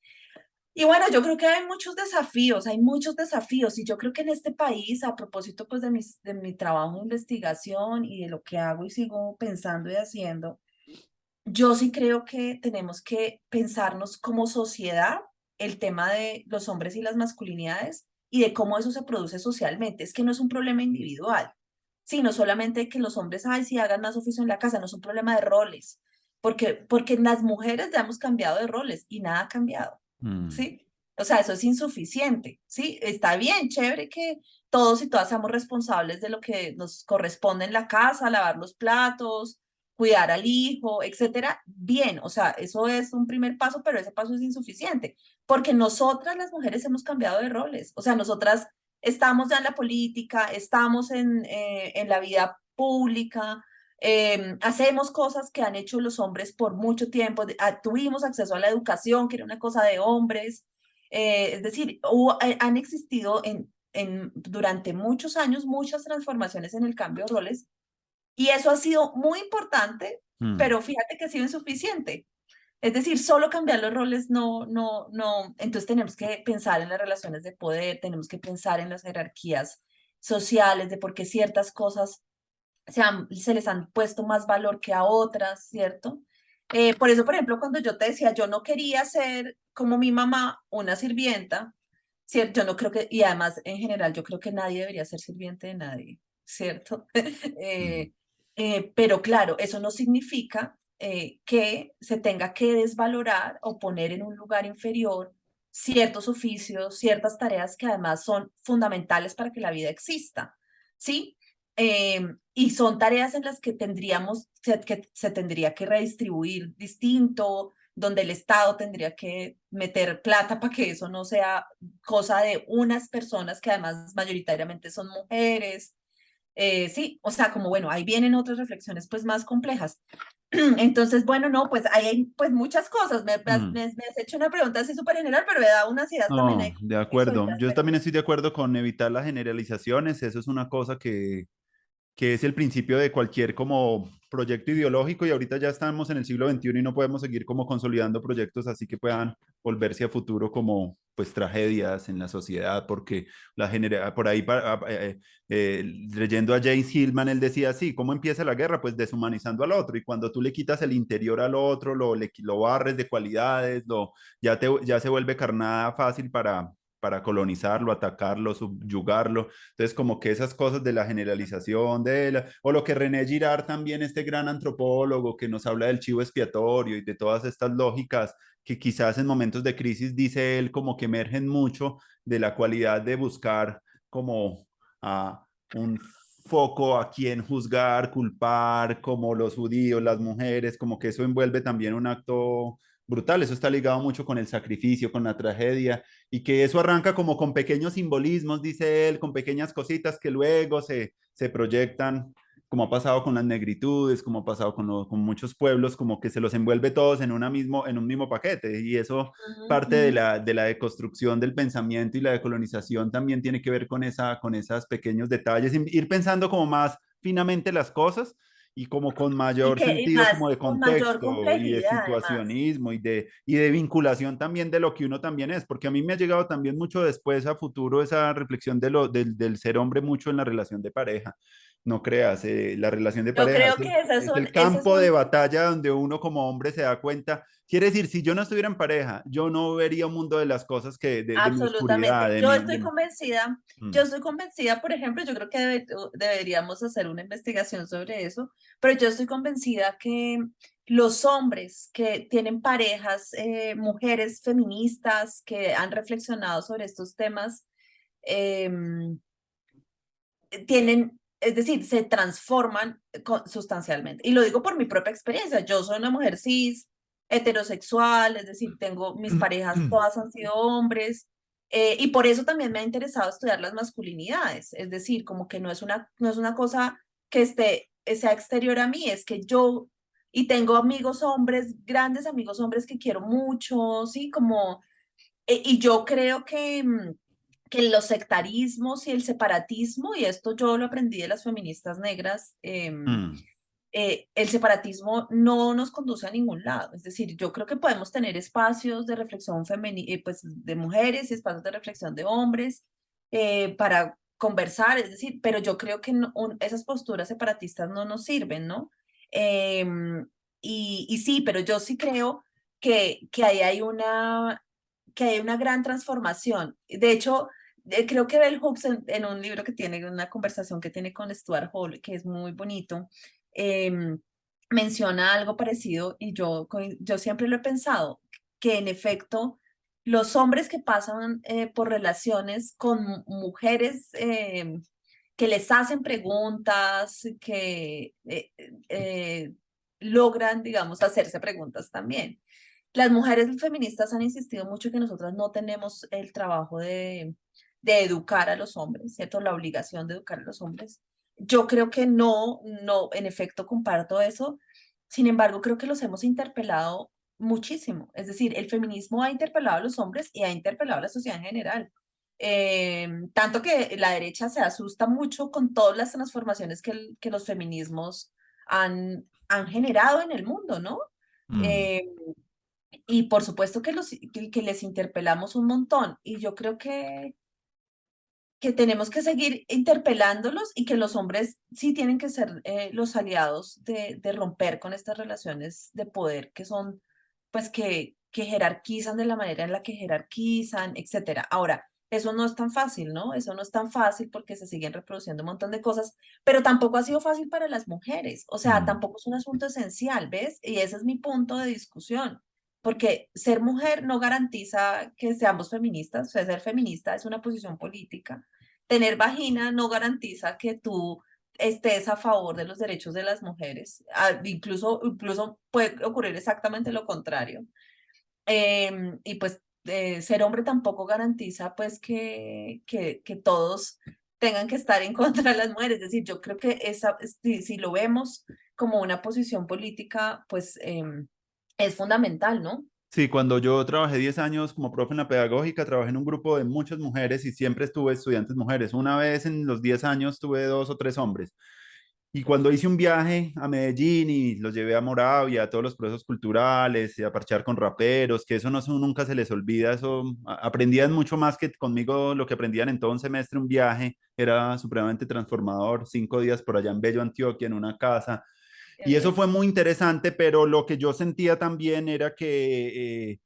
Y bueno, yo creo que hay muchos desafíos, y yo creo que en este país, a propósito pues de mi trabajo de investigación y de lo que hago y sigo pensando y haciendo, yo sí creo que tenemos que pensarnos como sociedad el tema de los hombres y las masculinidades y de cómo eso se produce socialmente. Es que no es un problema individual, sino solamente que los hombres, ay, sí hagan más oficio en la casa, no es un problema de roles, porque las mujeres ya hemos cambiado de roles y nada ha cambiado, mm, ¿sí? O sea, eso es insuficiente, ¿sí? Está bien, chévere que todos y todas seamos responsables de lo que nos corresponde en la casa, lavar los platos, cuidar al hijo, etcétera, bien, o sea, eso es un primer paso, pero ese paso es insuficiente, porque nosotras las mujeres hemos cambiado de roles, o sea, nosotras estamos ya en la política, estamos en la vida pública, hacemos cosas que han hecho los hombres por mucho tiempo, tuvimos acceso a la educación, que era una cosa de hombres, es decir, han existido durante muchos años muchas transformaciones en el cambio de roles y eso ha sido muy importante, Mm, pero fíjate que ha sido insuficiente. Es decir, solo cambiar los roles no. Entonces tenemos que pensar en las relaciones de poder, tenemos que pensar en las jerarquías sociales, de por qué ciertas cosas se les han puesto más valor que a otras, ¿cierto? Por eso, por ejemplo, cuando yo te decía, yo no quería ser como mi mamá, una sirvienta, ¿cierto? Yo no creo que, y además en general, yo creo que nadie debería ser sirviente de nadie, ¿cierto? mm, Pero claro, eso no significa que se tenga que desvalorar o poner en un lugar inferior ciertos oficios, ciertas tareas que además son fundamentales para que la vida exista, ¿sí? Y son tareas en las que que se tendría que redistribuir distinto, donde el Estado tendría que meter plata para que eso no sea cosa de unas personas que además mayoritariamente son mujeres. Sí, o sea, como bueno, ahí vienen otras reflexiones pues más complejas. Entonces, bueno, no, pues ahí hay pues muchas cosas. mm. Me has hecho una pregunta así súper general, pero me da unas ideas también No, ahí de muy acuerdo. sólidas, Yo pero también estoy de acuerdo con evitar las generalizaciones. Eso es una cosa que es el principio de cualquier como proyecto ideológico y ahorita ya estamos en el siglo XXI y no podemos seguir como consolidando proyectos así que puedan volverse a futuro como pues tragedias en la sociedad porque por ahí leyendo a James Hillman él decía así, ¿cómo empieza la guerra? Pues deshumanizando al otro y cuando tú le quitas el interior al otro, lo barres de cualidades, ya se vuelve carnada fácil para colonizarlo, atacarlo, subyugarlo. Entonces, como que esas cosas de la generalización, o lo que René Girard también, este gran antropólogo que nos habla del chivo expiatorio y de todas estas lógicas que quizás en momentos de crisis, dice él, como que emergen mucho de la cualidad de buscar como un foco a quien juzgar, culpar, como los judíos, las mujeres, como que eso envuelve también un acto brutal, eso está ligado mucho con el sacrificio, con la tragedia, y que eso arranca como con pequeños simbolismos, dice él, con pequeñas cositas que luego se proyectan, como ha pasado con las negritudes, como ha pasado con muchos pueblos, como que se los envuelve todos en un mismo paquete, y eso parte ujú. de la deconstrucción del pensamiento y la decolonización también tiene que ver con esos pequeños detalles, ir pensando como más finamente las cosas y como con mayor Y sentido más como de con mayor contexto y de complejidad, además. situacionismo y de vinculación también de lo que uno también es, porque a mí me ha llegado también mucho después a futuro esa reflexión del ser hombre mucho en la relación de pareja. No creas, la relación de Yo pareja creo que es el esas campo de son batalla donde uno como hombre se da cuenta. Quiere decir, si yo no estuviera en pareja, yo no vería un mundo de las cosas de mi oscuridad, absolutamente. Yo Mm, estoy convencida, por ejemplo, yo creo que deberíamos hacer una investigación sobre eso, pero yo estoy convencida que los hombres que tienen parejas, mujeres feministas que han reflexionado sobre estos temas, em, es decir, se transforman sustancialmente. Y lo digo por mi propia experiencia. Yo soy una mujer cis, heterosexual, es decir, tengo mis parejas, todas han sido hombres. Y por eso también me ha interesado estudiar las masculinidades. Es decir, como que no es una cosa que sea exterior a mí, es que yo, y tengo amigos hombres, grandes amigos hombres que quiero mucho, ¿sí? Como y yo creo que los sectarismos y el separatismo, y esto yo lo aprendí de las feministas negras, mm, el separatismo no nos conduce a ningún lado. Es decir, yo creo que podemos tener espacios de reflexión femenina, pues de mujeres y espacios de reflexión de hombres para conversar, es decir, pero yo creo que esas posturas separatistas no nos sirven, ¿no? Y sí, pero yo sí creo que ahí hay que hay una gran transformación. De hecho, creo que Bell Hooks en un libro que tiene, una conversación que tiene con Stuart Hall, que es muy bonito, em, menciona algo parecido y yo siempre lo he pensado, que en efecto los hombres que pasan por relaciones con mujeres que les hacen preguntas, que logran, digamos, hacerse preguntas también. Las mujeres feministas han insistido mucho que nosotras no tenemos el trabajo de educar a los hombres, ¿cierto? La obligación de educar a los hombres. Yo creo que no, no, en efecto comparto eso. Sin embargo, creo que los hemos interpelado muchísimo. Es decir, el feminismo ha interpelado a los hombres y ha interpelado a la sociedad en general. Tanto que la derecha se asusta mucho con todas las transformaciones que los feminismos han generado en el mundo, ¿no? Mm. Eh, y por supuesto que, que les interpelamos un montón. Y yo creo que tenemos que seguir interpelándolos y que los hombres sí tienen que ser los aliados de romper con estas relaciones de poder que son, pues, que jerarquizan de la manera en la que jerarquizan, etcétera. Ahora, eso no es tan fácil, ¿no? Eso no es tan fácil porque se siguen reproduciendo un montón de cosas, pero tampoco ha sido fácil para las mujeres. O sea, Mm. tampoco es un asunto esencial, ¿ves? Y ese es mi punto de discusión. Porque ser mujer no garantiza que seamos feministas, o sea, ser feminista es una posición política. Tener vagina no garantiza que tú estés a favor de los derechos de las mujeres. Incluso puede ocurrir exactamente lo contrario. Y pues ser hombre tampoco garantiza pues que todos tengan que estar en contra de las mujeres. Es decir, yo creo que si lo vemos como una posición política, pues es fundamental, ¿no? Sí, cuando yo trabajé 10 años como profe en la pedagógica, trabajé en un grupo de muchas mujeres y siempre estuve estudiantes mujeres. Una vez en los 10 años tuve dos o tres hombres. Y cuando hice un viaje a Medellín y los llevé a Moravia, a todos los procesos culturales, y a parchar con raperos, que eso no nunca se les olvida, eso aprendían mucho más que conmigo lo que aprendían en todo un semestre, un viaje, era supremamente transformador, 5 días por allá en Bello, Antioquia, en una casa, Qué y eso bien. fue muy interesante, pero lo que yo sentía también era que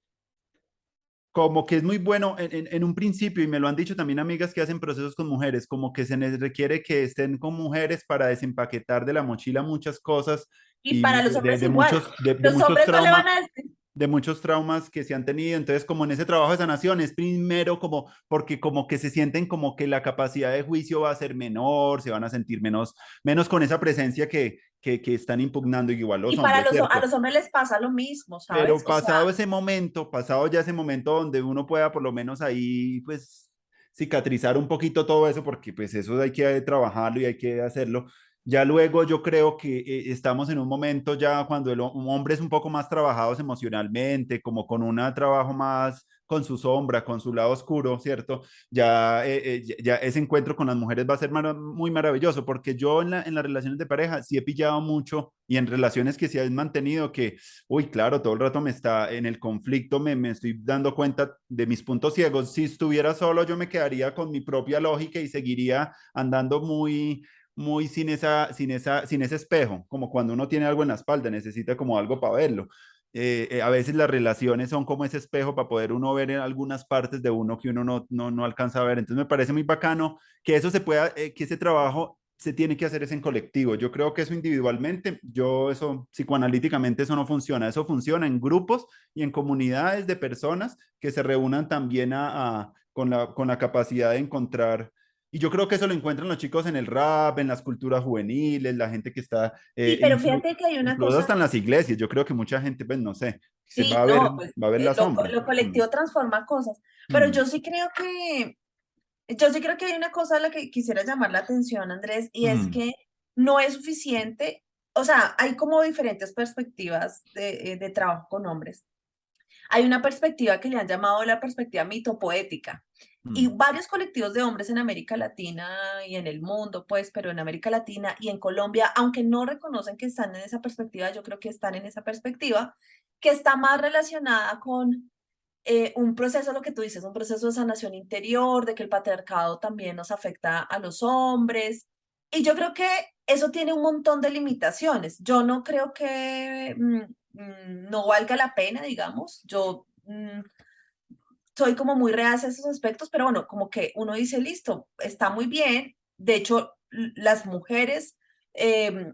como que es muy bueno en un principio, y me lo han dicho también amigas que hacen procesos con mujeres, como que se les requiere que estén con mujeres para desempaquetar de la mochila muchas cosas Y y para los hombres de igual. muchos, de Los muchos hombres no le traumas van a decir. de muchos traumas que se han tenido. Entonces, como en ese trabajo de sanación, es primero como, porque como que se sienten como que la capacidad de juicio va a ser menor, se van a sentir menos con esa presencia que están impugnando, igual los Y para hombres, a ¿cierto? los hombres les pasa lo mismo, ¿sabes? Pero O sea, pasado ese momento, pasado ya ese momento donde uno pueda por lo menos ahí, pues, cicatrizar un poquito todo eso, porque pues eso hay que trabajarlo y hay que hacerlo. Ya luego yo creo que estamos en un momento ya cuando un hombre es un poco más trabajados emocionalmente, como con un trabajo más con su sombra, con su lado oscuro, ¿cierto? Ya ese encuentro con las mujeres va a ser muy maravilloso, porque yo en las relaciones de pareja sí he pillado mucho y en relaciones que se han mantenido que uy, claro, todo el rato me está en el conflicto, me estoy dando cuenta de mis puntos ciegos. Si estuviera solo, yo me quedaría con mi propia lógica y seguiría andando muy sin ese espejo, como cuando uno tiene algo en la espalda, necesita como algo para verlo. A veces las relaciones son como ese espejo para poder uno ver en algunas partes de uno que uno no alcanza a ver. Entonces me parece muy bacano que eso se pueda, que ese trabajo se tiene que hacer es en colectivo. Yo creo que eso individualmente, yo eso psicoanalíticamente eso no funciona. Eso funciona en grupos y en comunidades de personas que se reúnan también con la capacidad de encontrar. Y yo creo que eso lo encuentran los chicos en el rap, en las culturas juveniles, la gente que está, sí, pero fíjate que hay una incluso hasta cosa, en las iglesias. Yo creo que mucha gente, pues no sé, se sí, no, pues va a ver la sombra. lo Mm, colectivo transforma cosas, pero mm, yo sí creo que hay una cosa a la que quisiera llamar la atención, Andrés, y es mm, que no es suficiente, o sea, hay como diferentes perspectivas de trabajo con hombres. Hay una perspectiva que le han llamado la perspectiva mitopoética. Y mm, varios colectivos de hombres en América Latina y en el mundo, pues, pero en América Latina y en Colombia, aunque no reconocen que están en esa perspectiva, yo creo que están en esa perspectiva, que está más relacionada con un proceso, lo que tú dices, un proceso de sanación interior, de que el patriarcado también nos afecta a los hombres. Y yo creo que eso tiene un montón de limitaciones. Yo no creo que no valga la pena, digamos. Yo soy como muy reacia a esos aspectos, pero bueno, como que uno dice, listo, está muy bien. De hecho, las mujeres, eh,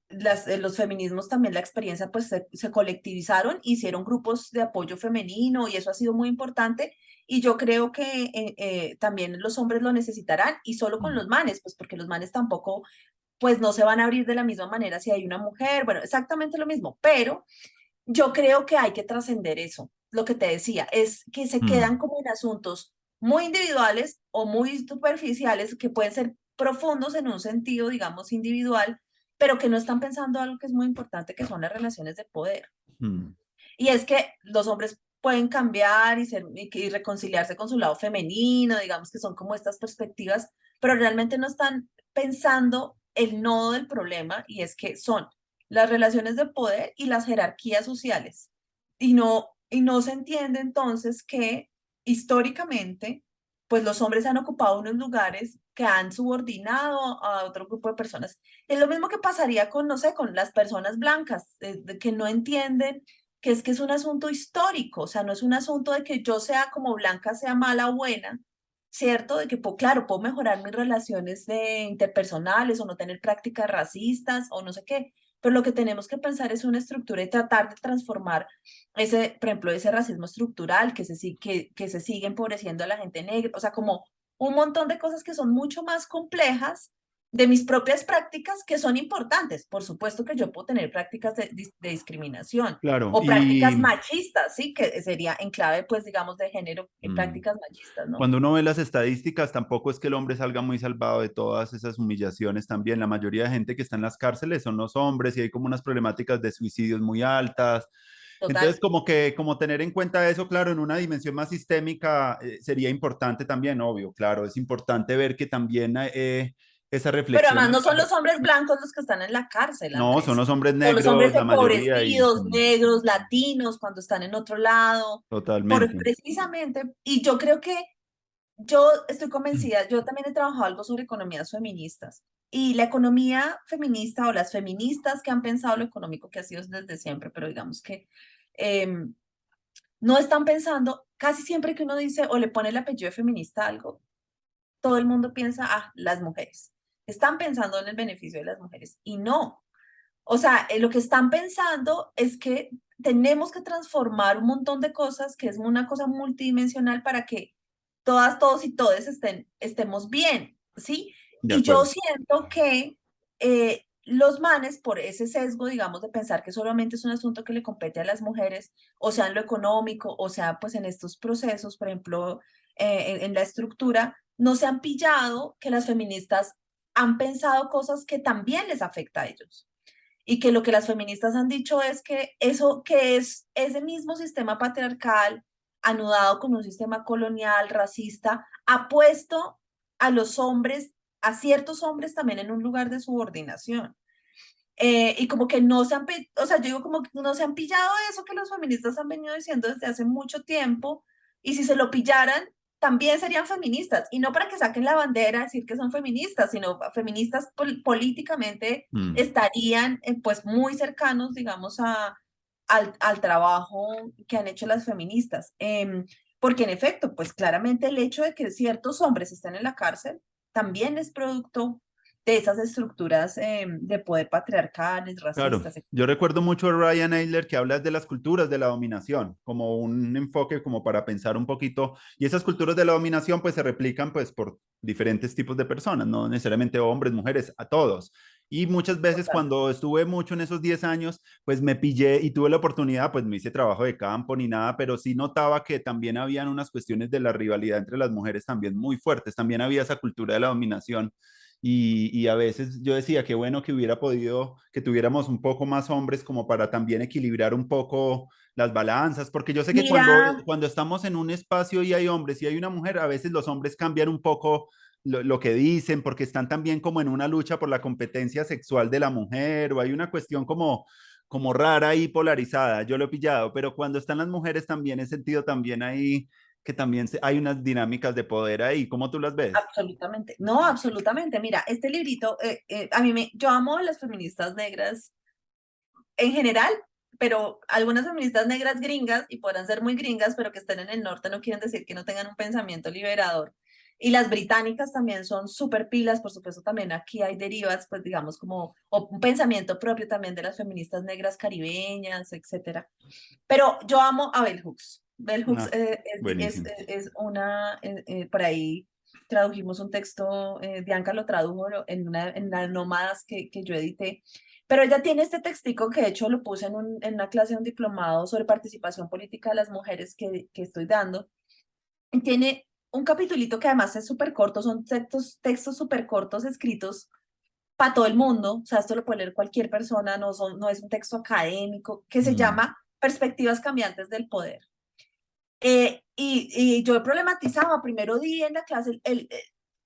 los feminismos también, la experiencia, pues se colectivizaron, hicieron grupos de apoyo femenino y eso ha sido muy importante. Y yo creo que también los hombres lo necesitarán y solo con mm. los manes, pues porque los manes tampoco pues no se van a abrir de la misma manera si hay una mujer, bueno, exactamente lo mismo, pero yo creo que hay que trascender eso. Lo que te decía es que se Mm, quedan como en asuntos muy individuales o muy superficiales que pueden ser profundos en un sentido, digamos, individual, pero que no están pensando algo que es muy importante, que son las relaciones de poder. mm, Y es que los hombres pueden cambiar y reconciliarse con su lado femenino, digamos que son como estas perspectivas, pero realmente no están pensando el nodo del problema y es que son las relaciones de poder y las jerarquías sociales. Y no se entiende entonces que históricamente, pues los hombres han ocupado unos lugares que han subordinado a otro grupo de personas. Es lo mismo que pasaría con, no sé, con las personas blancas, que no entienden que es un asunto histórico, o sea, no es un asunto de que yo sea como blanca, sea mala o buena, ¿cierto? De que, claro, puedo mejorar mis relaciones interpersonales o no tener prácticas racistas o no sé qué, pero lo que tenemos que pensar es una estructura y tratar de transformar ese, por ejemplo, ese racismo estructural que se sigue empobreciendo a la gente negra, o sea, como un montón de cosas que son mucho más complejas de mis propias prácticas que son importantes. Por supuesto que yo puedo tener prácticas de discriminación claro, o prácticas y machistas, ¿sí? Que sería en clave, pues, digamos, de género, en mm, prácticas machistas, ¿no? cuando uno ve las estadísticas, tampoco es que el hombre salga muy salvado de todas esas humillaciones también. La mayoría de gente que está en las cárceles son los hombres y hay como unas problemáticas de suicidios muy altas. Entonces, Total. como que, como tener en cuenta eso, claro, en una dimensión más sistémica, sería importante también, obvio, claro, es importante ver que también esa Pero reflexión además en no son la... los hombres blancos los que están en la cárcel, No, son Andrés. los hombres Son los hombres negros, la mayoría, y empobrecidos, negros, latinos, cuando están en otro lado, totalmente. precisamente. Y yo creo que yo estoy convencida, yo también he trabajado algo sobre economías feministas. Y la economía feminista o las feministas que han pensado lo económico que ha sido desde siempre, pero digamos que em, no están pensando, casi siempre que uno dice o le pone el apellido de feminista a algo, todo el mundo piensa, ah, las mujeres. Están pensando en el beneficio de las mujeres y no. O sea, lo que están pensando es que tenemos que transformar un montón de cosas, que es una cosa multidimensional para que todas, todos y todes estemos bien, ¿sí? De Y yo acuerdo. siento que los manes, por ese sesgo, digamos, de pensar que solamente es un asunto que le compete a las mujeres, o sea, en lo económico, o sea, pues en estos procesos, por ejemplo, en la estructura, no se han pillado que las feministas han pensado cosas que también les afecta a ellos y que lo que las feministas han dicho es que eso que es ese mismo sistema patriarcal anudado con un sistema colonial, racista, ha puesto a los hombres, a ciertos hombres también en un lugar de subordinación. Y como que no se han, o sea, yo digo como que no se han pillado eso que los feministas han venido diciendo desde hace mucho tiempo, y si se lo pillaran, también serían feministas, y no para que saquen la bandera a decir que son feministas, sino feministas políticamente Mm. estarían pues muy cercanos, digamos, al trabajo que han hecho las feministas. Porque en efecto, pues claramente el hecho de que ciertos hombres estén en la cárcel también es producto de esas estructuras de poder patriarcales, Claro, racistas, yo etc. recuerdo mucho a Ryan Eiler que habla de las culturas de la dominación, como un enfoque como para pensar un poquito, y esas culturas de la dominación pues se replican pues por diferentes tipos de personas, no necesariamente hombres, mujeres, a todos. Y muchas veces Total. cuando estuve mucho en esos 10 años, pues me pillé y tuve la oportunidad, pues no hice trabajo de campo ni nada, pero sí notaba que también habían unas cuestiones de la rivalidad entre las mujeres también muy fuertes, también había esa cultura de la dominación y a veces yo decía que bueno que hubiera podido, que tuviéramos un poco más hombres como para también equilibrar un poco las balanzas, porque yo sé que Mira, cuando estamos en un espacio y hay hombres y hay una mujer, a veces los hombres cambian un poco lo que dicen, porque están también como en una lucha por la competencia sexual de la mujer, o hay una cuestión como rara y polarizada, yo lo he pillado, pero cuando están las mujeres también he sentido también ahí que también hay unas dinámicas de poder ahí, ¿cómo tú las ves? absolutamente, no, absolutamente. Mira, este librito, a mí yo amo a las feministas negras en general, pero algunas feministas negras gringas, y podrán ser muy gringas, pero que estén en el norte no quieren decir que no tengan un pensamiento liberador. Y las británicas también son súper pilas, por supuesto también aquí hay derivas, pues digamos como o un pensamiento propio también de las feministas negras caribeñas, etcétera. Pero yo amo a Bell Hooks. Bell Hooks Ah, buenísimo. es una, por ahí. tradujimos un texto, Bianca lo tradujo en las nómadas que yo edité, pero ella tiene este textico que de hecho lo puse en una clase de un diplomado sobre participación política de las mujeres que estoy dando, y tiene un capitulito que además es súper corto, son textos súper cortos escritos para todo el mundo, o sea, esto lo puede leer cualquier persona, no es un texto académico, que se Mm, llama Perspectivas cambiantes del poder. Y yo problematizaba, primero di en la clase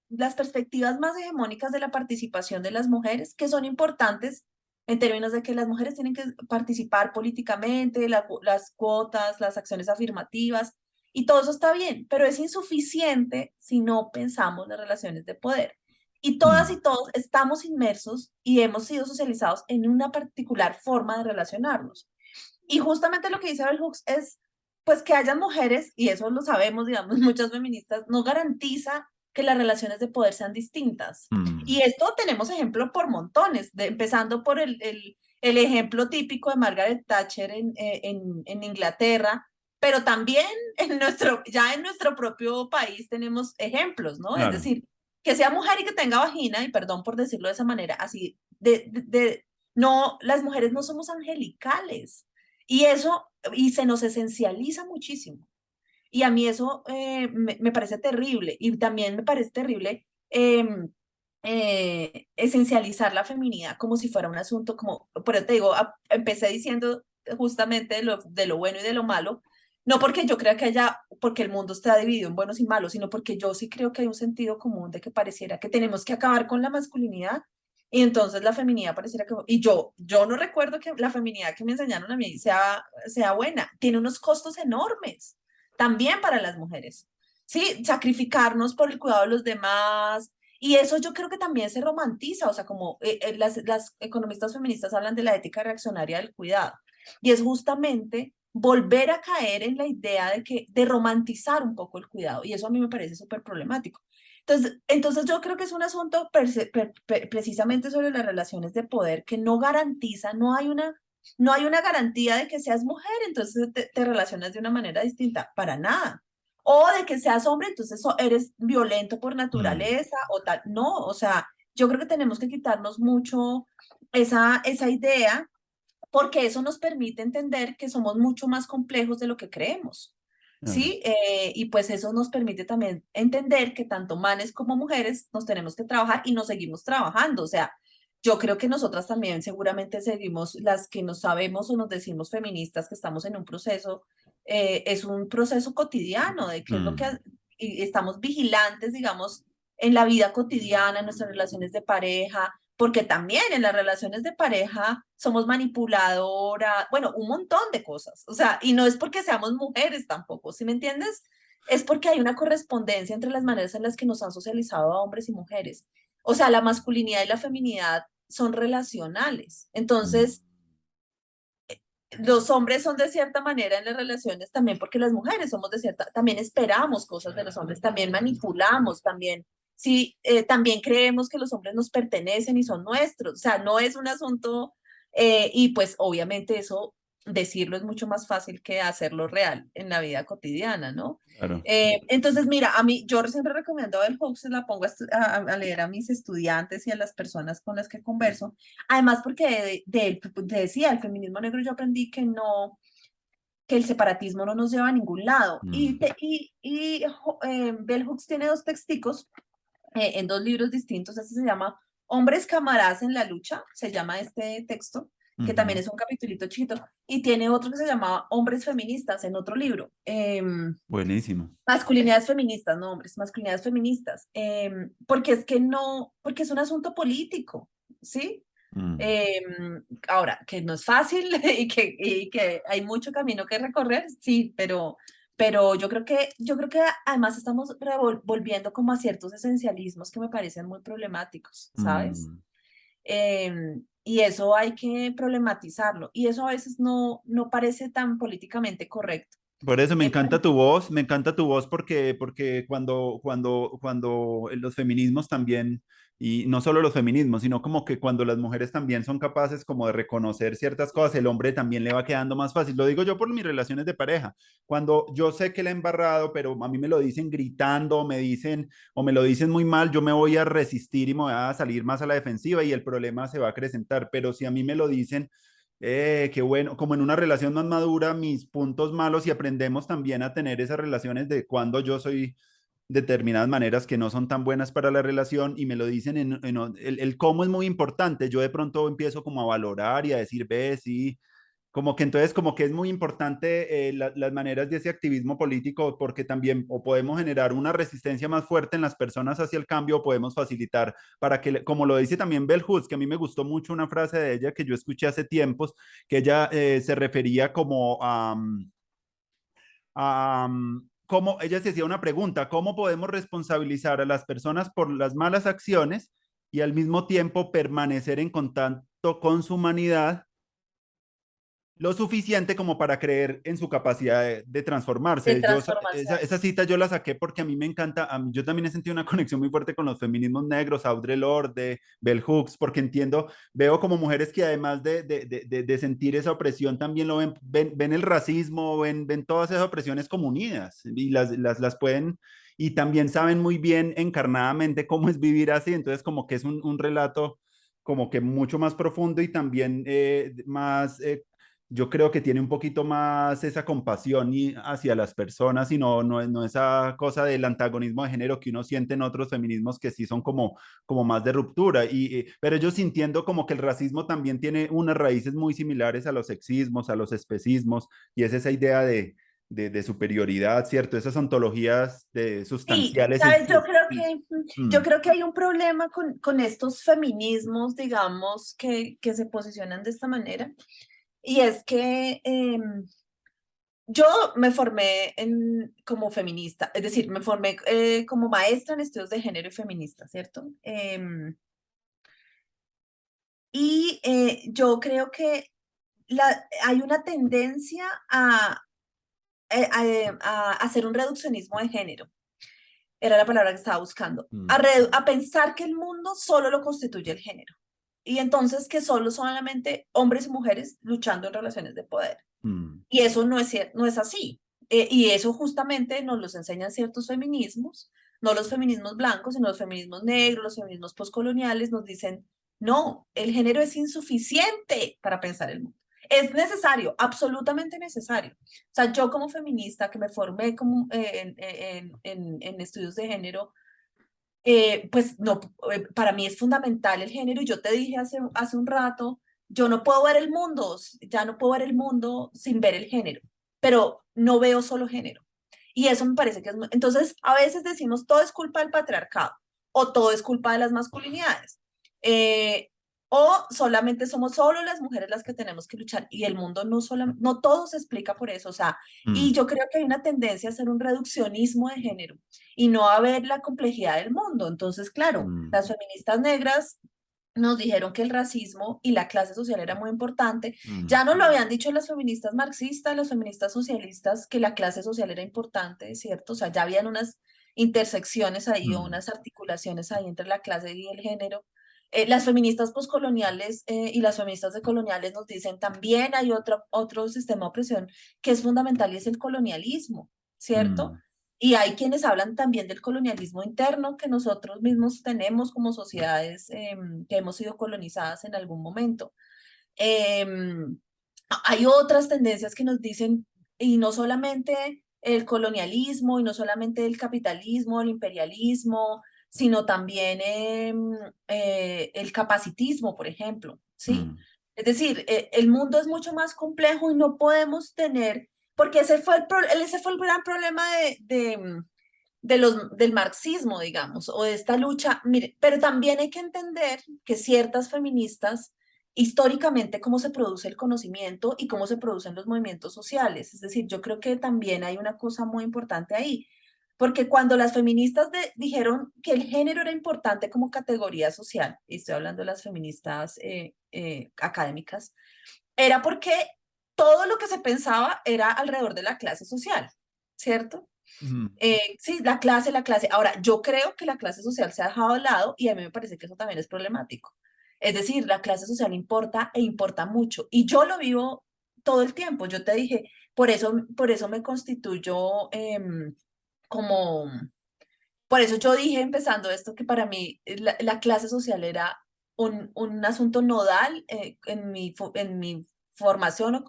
las perspectivas más hegemónicas de la participación de las mujeres, que son importantes en términos de que las mujeres tienen que participar políticamente, las cuotas, las acciones afirmativas, y todo eso está bien, pero es insuficiente si no pensamos las relaciones de poder. Y todas mm, y todos estamos inmersos y hemos sido socializados en una particular forma de relacionarnos. Y justamente lo que dice Bell Hooks es, pues que haya mujeres, y eso lo sabemos, digamos, muchas feministas, no garantiza que las relaciones de poder sean distintas. mm, Y esto tenemos ejemplo por montones, empezando por el ejemplo típico de Margaret Thatcher en Inglaterra, pero también ya en nuestro propio país tenemos ejemplos, ¿no? Es claro. decir, que sea mujer y que tenga vagina, y perdón por decirlo de esa manera, así, no, las mujeres no somos angelicales. Y eso, y se nos esencializa muchísimo. Y a mí eso me parece terrible. Y también me parece terrible esencializar la feminidad como si fuera un asunto como, pero te digo, empecé diciendo justamente de lo bueno y de lo malo, no porque yo crea que haya, porque el mundo está dividido en buenos y malos, sino porque yo sí creo que hay un sentido común de que pareciera que tenemos que acabar con la masculinidad y entonces la feminidad pareciera que, y yo no recuerdo que la feminidad que me enseñaron a mí sea buena, tiene unos costos enormes también para las mujeres. Sí, sacrificarnos por el cuidado de los demás. Y eso yo creo que también se romantiza, o sea, como las economistas feministas hablan de la ética reaccionaria del cuidado. Y es justamente volver a caer en la idea de romantizar un poco el cuidado. Y eso a mí me parece súper problemático. Entonces yo creo que es un asunto precisamente sobre las relaciones de poder que no garantiza, no hay una garantía de que seas mujer, entonces te relacionas de una manera distinta, para nada. O de que seas hombre, entonces eres violento por Mm, naturaleza o tal. No, o sea, yo creo que tenemos que quitarnos mucho esa idea porque eso nos permite entender que somos mucho más complejos de lo que creemos. claro. ¿Sí? Y pues eso nos permite también entender que tanto manes como mujeres nos tenemos que trabajar y nos seguimos trabajando. O sea, yo creo que nosotras también seguramente seguimos las que nos sabemos o nos decimos feministas que estamos en un proceso, es un proceso cotidiano de qué es lo que Mm, y estamos vigilantes, digamos, en la vida cotidiana, en nuestras relaciones de pareja, porque también en las relaciones de pareja somos manipuladoras, bueno, un montón de cosas, o sea, y no es porque seamos mujeres tampoco, ¿sí me entiendes? Es porque hay una correspondencia entre las maneras en las que nos han socializado a hombres y mujeres. O sea, la masculinidad y la feminidad son relacionales. mm, Entonces, los hombres son de cierta manera en las relaciones también porque las mujeres somos de cierta, también esperamos cosas de los hombres, también manipulamos, también, sí, también creemos que los hombres nos pertenecen y son nuestros, o sea, no es un asunto, y pues obviamente eso, decirlo es mucho más fácil que hacerlo real en la vida cotidiana, ¿no? claro. Entonces, mira, yo siempre recomiendo el Hooks, la pongo a leer a mis estudiantes y a las personas con las que converso. Además, porque te decía, el feminismo negro yo aprendí que no, que el separatismo no nos lleva a ningún lado. Mm, Bell Hooks tiene dos texticos en dos libros distintos. Este se llama Hombres Camaradas en la Lucha, se llama este texto, que también ujú. es un capitulito chiquito, y tiene otro que se llama Hombres Feministas en otro libro. Buenísimo. Masculinidades feministas, no hombres, masculinidades feministas, porque es que no, porque es un asunto político, ¿sí? Mm, Ahora, que no es fácil y que hay mucho camino que recorrer, sí, pero yo creo que además estamos volviendo como a ciertos esencialismos que me parecen muy problemáticos, ¿sabes? mm. Y eso hay que problematizarlo, y eso a veces no parece tan políticamente correcto. Por eso Por me encanta tu voz porque cuando los feminismos también Y no solo los feminismos, sino como que cuando las mujeres también son capaces como de reconocer ciertas cosas, el hombre también le va quedando más fácil. Lo digo yo por mis relaciones de pareja. Cuando yo sé que la he embarrado, pero a mí me lo dicen gritando, me dicen o me lo dicen muy mal, yo me voy a resistir y me voy a salir más a la defensiva y el problema se va a acrecentar. Pero si a mí me lo dicen, qué bueno, como en una relación más madura, mis puntos malos y aprendemos también a tener esas relaciones de cuando yo soy determinadas maneras que no son tan buenas para la relación y me lo dicen el cómo es muy importante. Yo de pronto empiezo como a valorar y a decir, ve, sí, como que entonces como que es muy importante las maneras de ese activismo político porque también o podemos generar una resistencia más fuerte en las personas hacia el cambio o podemos facilitar para que, como lo dice también Bell Hooks, que a mí me gustó mucho una frase de ella que yo escuché hace tiempos, que ella se refería como cómo ella se hacía una pregunta, ¿cómo podemos responsabilizar a las personas por las malas acciones y al mismo tiempo permanecer en contacto con su humanidad lo suficiente como para creer en su capacidad de de transformarse? Esa transformarse. cita yo la saqué porque a mí me encanta, yo también he sentido una conexión muy fuerte con los feminismos negros, Audre Lorde, Bell Hooks, porque entiendo, veo como mujeres que además de sentir esa opresión también lo ven el racismo, ven todas esas opresiones como unidas y las pueden, y también saben muy bien encarnadamente cómo es vivir así, entonces como que es un relato como que mucho más profundo y también más yo creo que tiene un poquito más esa compasión hacia las personas y no esa cosa del antagonismo de género que uno siente en otros feminismos que sí son como más de ruptura. Pero ellos sintiendo como que el racismo también tiene unas raíces muy similares a los sexismos, a los especismos, y es esa idea de superioridad, ¿cierto? Esas ontologías Sí, sustanciales. sabes, yo Mm, creo que hay un problema con estos feminismos, digamos, que se posicionan de esta manera, y es que yo me formé como feminista, es decir, me formé como maestra en estudios de género y feminista, ¿cierto? Yo creo que hay una tendencia a hacer un reduccionismo de género, era la palabra que estaba buscando, mm, a pensar que el mundo solo lo constituye el género. Y entonces que solo solamente hombres y mujeres luchando en relaciones de poder. mm, Y eso no es así. Y eso justamente nos los enseñan ciertos feminismos, no los feminismos blancos, sino los feminismos negros, los feminismos postcoloniales, nos dicen, no, el género es insuficiente para pensar el mundo. Es necesario, absolutamente necesario. O sea, yo como feminista que me formé como, en estudios de género, pues no, para mí es fundamental el género y yo te dije hace un rato, yo no puedo ver el mundo, ya no puedo ver el mundo sin ver el género, pero no veo solo género. Y eso me parece que es... Entonces, a veces decimos todo es culpa del patriarcado o todo es culpa de las masculinidades. Eh, o solamente somos solo las mujeres las que tenemos que luchar y el mundo no todo se explica por eso. O sea, y mm, yo creo que hay una tendencia a hacer un reduccionismo de género y no a ver la complejidad del mundo. Entonces, claro, mm, las feministas negras nos dijeron que el racismo y la clase social era muy importante. mm, Ya no lo habían dicho las feministas marxistas, las feministas socialistas, que la clase social era importante, ¿cierto? O sea, ya habían unas intersecciones ahí o mm, unas articulaciones ahí entre la clase y el género. Las feministas poscoloniales y las feministas decoloniales nos dicen también hay otro sistema de opresión que es fundamental y es el colonialismo, ¿cierto? mm, Y hay quienes hablan también del colonialismo interno que nosotros mismos tenemos como sociedades que hemos sido colonizadas en algún momento. Hay otras tendencias que nos dicen, y no solamente el colonialismo, y no solamente el capitalismo, el imperialismo, sino también el capacitismo, por ejemplo, ¿sí? mm, Es decir, el mundo es mucho más complejo y no podemos tener, porque ese fue el gran problema del marxismo, digamos, o de esta lucha. Mire, pero también hay que entender que ciertas feministas, históricamente, cómo se produce el conocimiento y cómo se producen los movimientos sociales. Es decir, yo creo que también hay una cosa muy importante ahí, porque cuando las feministas dijeron que el género era importante como categoría social, y estoy hablando de las feministas académicas, era porque todo lo que se pensaba era alrededor de la clase social, ¿cierto? Mm, Sí, la clase. Ahora, yo creo que la clase social se ha dejado de lado y a mí me parece que eso también es problemático. Es decir, la clase social importa e importa mucho. Y yo lo vivo todo el tiempo. Yo te dije, por eso me constituyo como, por eso yo dije empezando esto que para mí la clase social era un asunto nodal en mi formación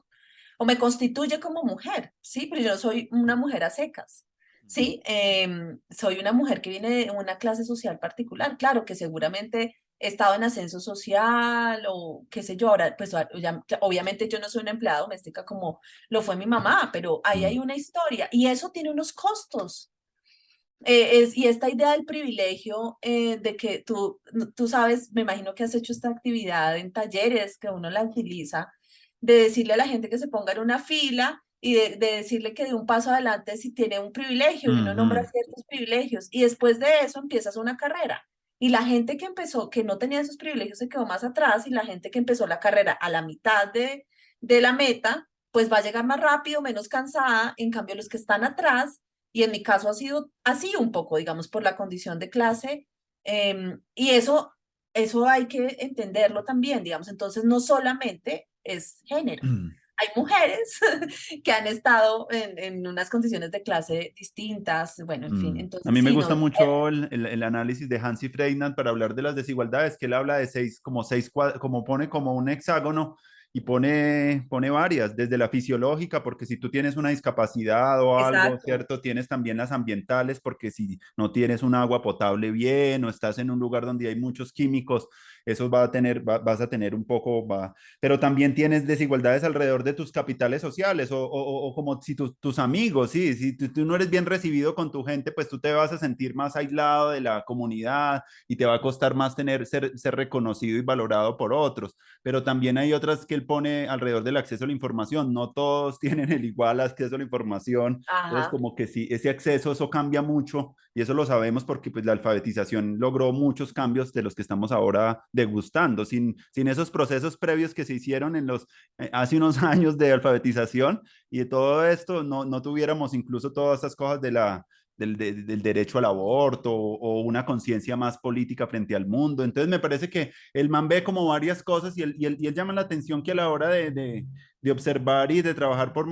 o me constituye como mujer, ¿sí? Pero yo no soy una mujer a secas, ¿sí? Soy una mujer que viene de una clase social particular, claro que seguramente he estado en ascenso social o qué sé yo, ahora pues obviamente yo no soy una empleada doméstica como lo fue mi mamá, pero ahí hay mm, una historia y eso tiene unos costos. Y esta idea del privilegio de que tú sabes, me imagino que has hecho esta actividad en talleres que uno la utiliza, de decirle a la gente que se ponga en una fila y de decirle que de un paso adelante si tiene un privilegio y uno nombra ujú, ciertos privilegios y después de eso empiezas una carrera. Y la gente que empezó, que no tenía esos privilegios, se quedó más atrás y la gente que empezó la carrera a la mitad de la meta, pues va a llegar más rápido, menos cansada. En cambio, los que están atrás y en mi caso ha sido así un poco, digamos, por la condición de clase. Y eso hay que entenderlo también, digamos. Entonces, no solamente es género. mm. Hay mujeres que han estado en unas condiciones de clase distintas, bueno, en fin, A entonces mí me sí, gusta no, mucho el análisis de Hansi Freitnant para hablar de las desigualdades, que él habla de como pone como un hexágono y pone varias, desde la fisiológica, porque si tú tienes una discapacidad o algo, exacto. ¿cierto? Tienes también las ambientales, porque si no tienes un agua potable bien o estás en un lugar donde hay muchos químicos, eso vas a tener un poco, pero también tienes desigualdades alrededor de tus capitales sociales o como si tus amigos, sí, si tú no eres bien recibido con tu gente, pues tú te vas a sentir más aislado de la comunidad y te va a costar más ser reconocido y valorado por otros, pero también hay otras que él pone alrededor del acceso a la información, no todos tienen el igual acceso a la información, entonces Ajá. como que sí, ese acceso, eso cambia mucho y eso lo sabemos porque pues la alfabetización logró muchos cambios de los que estamos ahora degustando. Sin esos procesos previos que se hicieron hace unos años de alfabetización y de todo esto, no tuviéramos incluso todas estas cosas del derecho al aborto o una conciencia más política frente al mundo. Entonces me parece que el man ve como varias cosas y él llama la atención que a la hora de observar y de trabajar por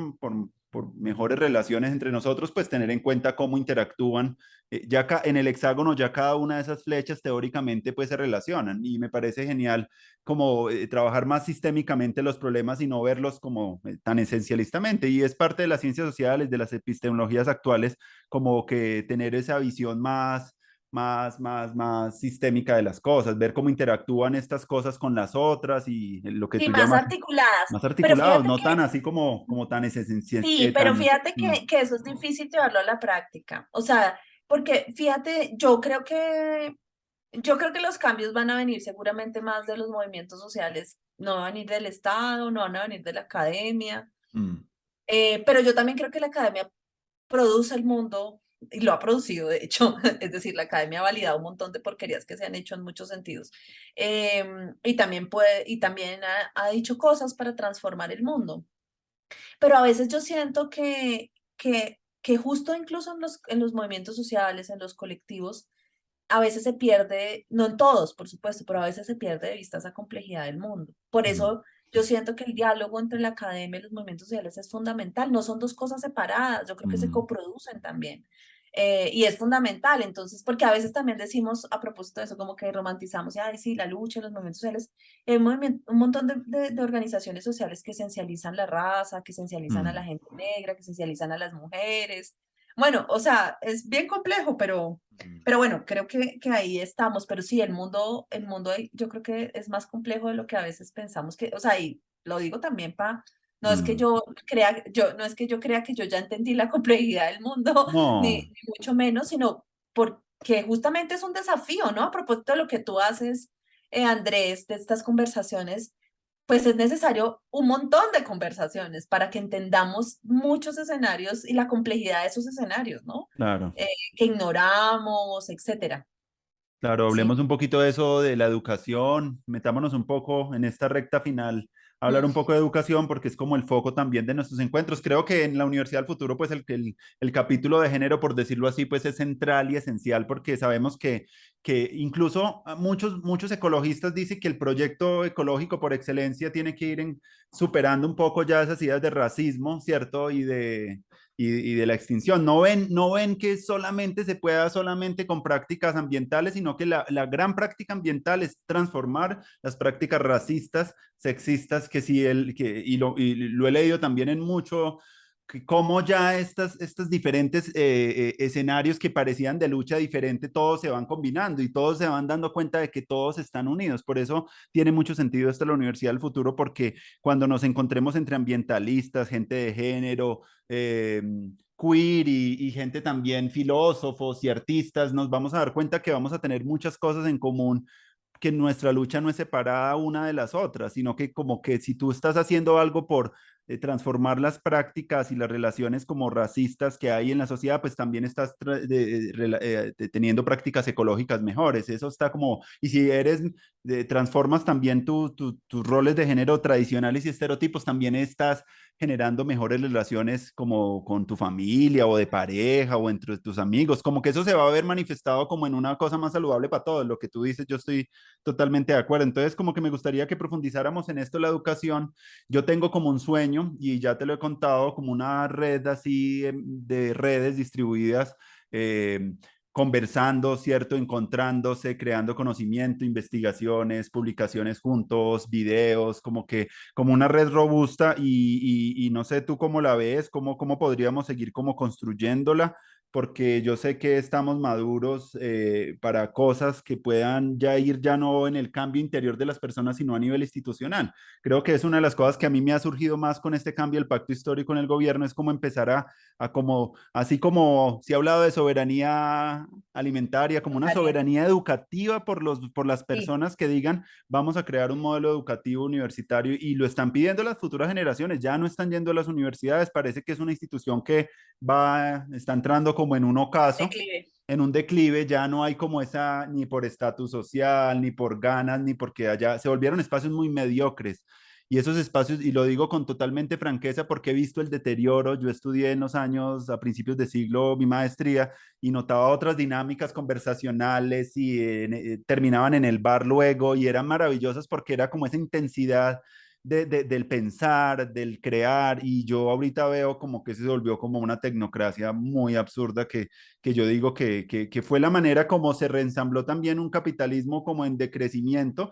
mejores relaciones entre nosotros, pues tener en cuenta cómo interactúan en el hexágono ya cada una de esas flechas teóricamente pues se relacionan y me parece genial como trabajar más sistémicamente los problemas y no verlos como tan esencialistamente y es parte de las ciencias sociales, de las epistemologías actuales, como que tener esa visión más sistémica de las cosas, ver cómo interactúan estas cosas con las otras y lo que Sí, tú más llamas articuladas. más Pero articulados, fíjate no tan que así como tan esencial, sí, pero fíjate mm, que eso es difícil llevarlo a la práctica. O sea, porque fíjate, yo creo que los cambios van a venir seguramente más de los movimientos sociales, no van a venir del Estado, no van a venir de la academia, mm, pero yo también creo que la academia produce el mundo y lo ha producido, de hecho, es decir, la academia ha validado un montón de porquerías que se han hecho en muchos sentidos. Y también ha dicho cosas para transformar el mundo. Pero a veces yo siento que justo incluso en los movimientos sociales, en los colectivos, a veces se pierde, no en todos, por supuesto, pero a veces se pierde de vista esa complejidad del mundo. Por mm, eso yo siento que el diálogo entre la academia y los movimientos sociales es fundamental. No son dos cosas separadas, yo creo que se mm, coproducen también. Y es fundamental, entonces, porque a veces también decimos, a propósito de eso, como que romantizamos, y, ay, sí, la lucha, los movimientos sociales, hay un montón de organizaciones sociales que esencializan la raza, que esencializan a la mm, gente negra, que esencializan a las mujeres. Bueno, o sea, es bien complejo, pero, mm, pero bueno, creo que ahí estamos, pero sí, el mundo yo creo que es más complejo de lo que a veces pensamos que, o sea, y lo digo también no es que mm. no es que yo crea que yo ya entendí la complejidad del mundo, No, ni mucho menos, sino porque justamente es un desafío, ¿no? A propósito de lo que tú haces, Andrés, de estas conversaciones, pues es necesario un montón de conversaciones para que entendamos muchos escenarios y la complejidad de esos escenarios, ¿no? claro. Eh, que ignoramos, etcétera. Claro, Sí, hablemos un poquito de eso, de la educación, metámonos un poco en esta recta final hablar un poco de educación porque es como el foco también de nuestros encuentros. Creo que en la Universidad del Futuro, pues el capítulo de género, por decirlo así, pues es central y esencial porque sabemos que incluso muchos ecologistas dicen que el proyecto ecológico por excelencia tiene que ir superando un poco ya esas ideas de racismo, ¿cierto? Y de la extinción. No ven que solamente se pueda solamente con prácticas ambientales, sino que la gran práctica ambiental es transformar las prácticas racistas, sexistas, que sí, y lo he leído también en mucho, que cómo ya estas diferentes escenarios que parecían de lucha diferente, todos se van combinando y todos se van dando cuenta de que todos están unidos. Por eso tiene mucho sentido esta la Universidad del Futuro, porque cuando nos encontremos entre ambientalistas, gente de género, queer y gente también, filósofos y artistas, nos vamos a dar cuenta que vamos a tener muchas cosas en común, que nuestra lucha no es separada una de las otras, sino que como que si tú estás haciendo algo por transformar las prácticas y las relaciones como racistas que hay en la sociedad, pues también estás teniendo prácticas ecológicas mejores. Eso está como, y si transformas también tus roles de género tradicionales y estereotipos, también estás generando mejores relaciones como con tu familia o de pareja o entre tus amigos, como que eso se va a ver manifestado como en una cosa más saludable para todos. Lo que tú dices, yo estoy totalmente de acuerdo. Entonces, como que me gustaría que profundizáramos en esto, la educación. Yo tengo como un sueño, y ya te lo he contado, como una red así de redes distribuidas, eh, conversando, ¿cierto? Encontrándose, creando conocimiento, investigaciones, publicaciones juntos, videos, como una red robusta y no sé tú cómo la ves, cómo podríamos seguir como construyéndola, porque yo sé que estamos maduros para cosas que puedan ya ir ya no en el cambio interior de las personas, sino a nivel institucional. Creo que es una de las cosas que a mí me ha surgido más con este cambio del pacto histórico en el gobierno, es como empezar a como, así como se ha hablado de soberanía alimentaria, como una María. soberanía educativa por las Sí. personas que digan, vamos a crear un modelo educativo universitario, y lo están pidiendo las futuras generaciones, ya no están yendo a las universidades, parece que es una institución que está entrando como en un ocaso, Declive. en un declive, ya no hay como esa, ni por estatus social, ni por ganas, ni porque allá se volvieron espacios muy mediocres. Y esos espacios, y lo digo con totalmente franqueza porque he visto el deterioro, yo estudié en los años, a principios de siglo, mi maestría, y notaba otras dinámicas conversacionales y terminaban en el bar luego y eran maravillosas porque era como esa intensidad del pensar, del crear, y yo ahorita veo como que se volvió como una tecnocracia muy absurda que yo digo que fue la manera como se reensambló también un capitalismo como en decrecimiento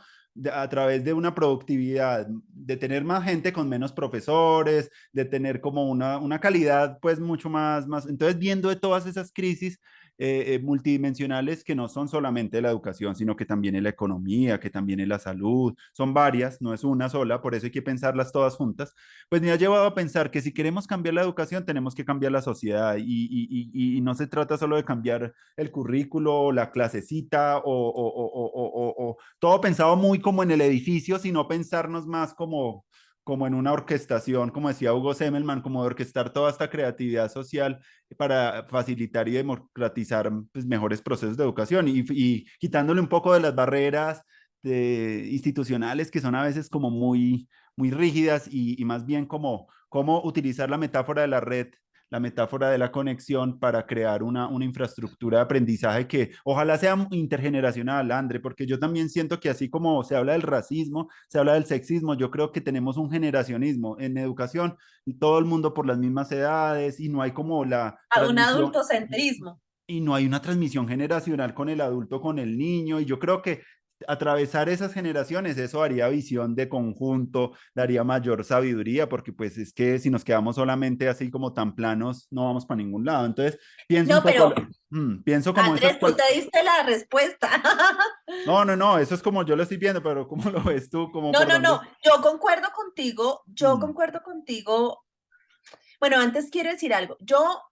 a través de una productividad, de tener más gente con menos profesores, de tener como una calidad pues mucho más. Entonces, viendo de todas esas crisis multidimensionales que no son solamente la educación, sino que también es la economía, que también es la salud, son varias, no es una sola, por eso hay que pensarlas todas juntas, pues me ha llevado a pensar que si queremos cambiar la educación, tenemos que cambiar la sociedad, y no se trata solo de cambiar el currículo, la clasecita, o todo pensado muy como en el edificio, sino pensarnos más como en una orquestación, como decía Hugo Semmelman, como de orquestar toda esta creatividad social para facilitar y democratizar pues, mejores procesos de educación, y quitándole un poco de las barreras institucionales que son a veces como muy rígidas, y más bien como cómo utilizar la metáfora de la red, la metáfora de la conexión para crear una infraestructura de aprendizaje que ojalá sea intergeneracional, André, porque yo también siento que así como se habla del racismo, se habla del sexismo, yo creo que tenemos un generacionismo en educación, y todo el mundo por las mismas edades, y no hay como la A un transmisión, adultocentrismo. y no hay una transmisión generacional con el adulto, con el niño, y yo creo que atravesar esas generaciones, eso haría visión de conjunto, daría mayor sabiduría, porque pues es que si nos quedamos solamente así como tan planos, no vamos para ningún lado. Entonces, pienso un No, poco, pero pienso como esas Andrés, tú cual... te diste la respuesta. No, no, no, eso es como yo lo estoy viendo, pero ¿cómo lo ves tú? ¿Cómo No, por no, no, dónde? yo concuerdo contigo, yo Mm, concuerdo contigo. Bueno, antes quiero decir algo. Yo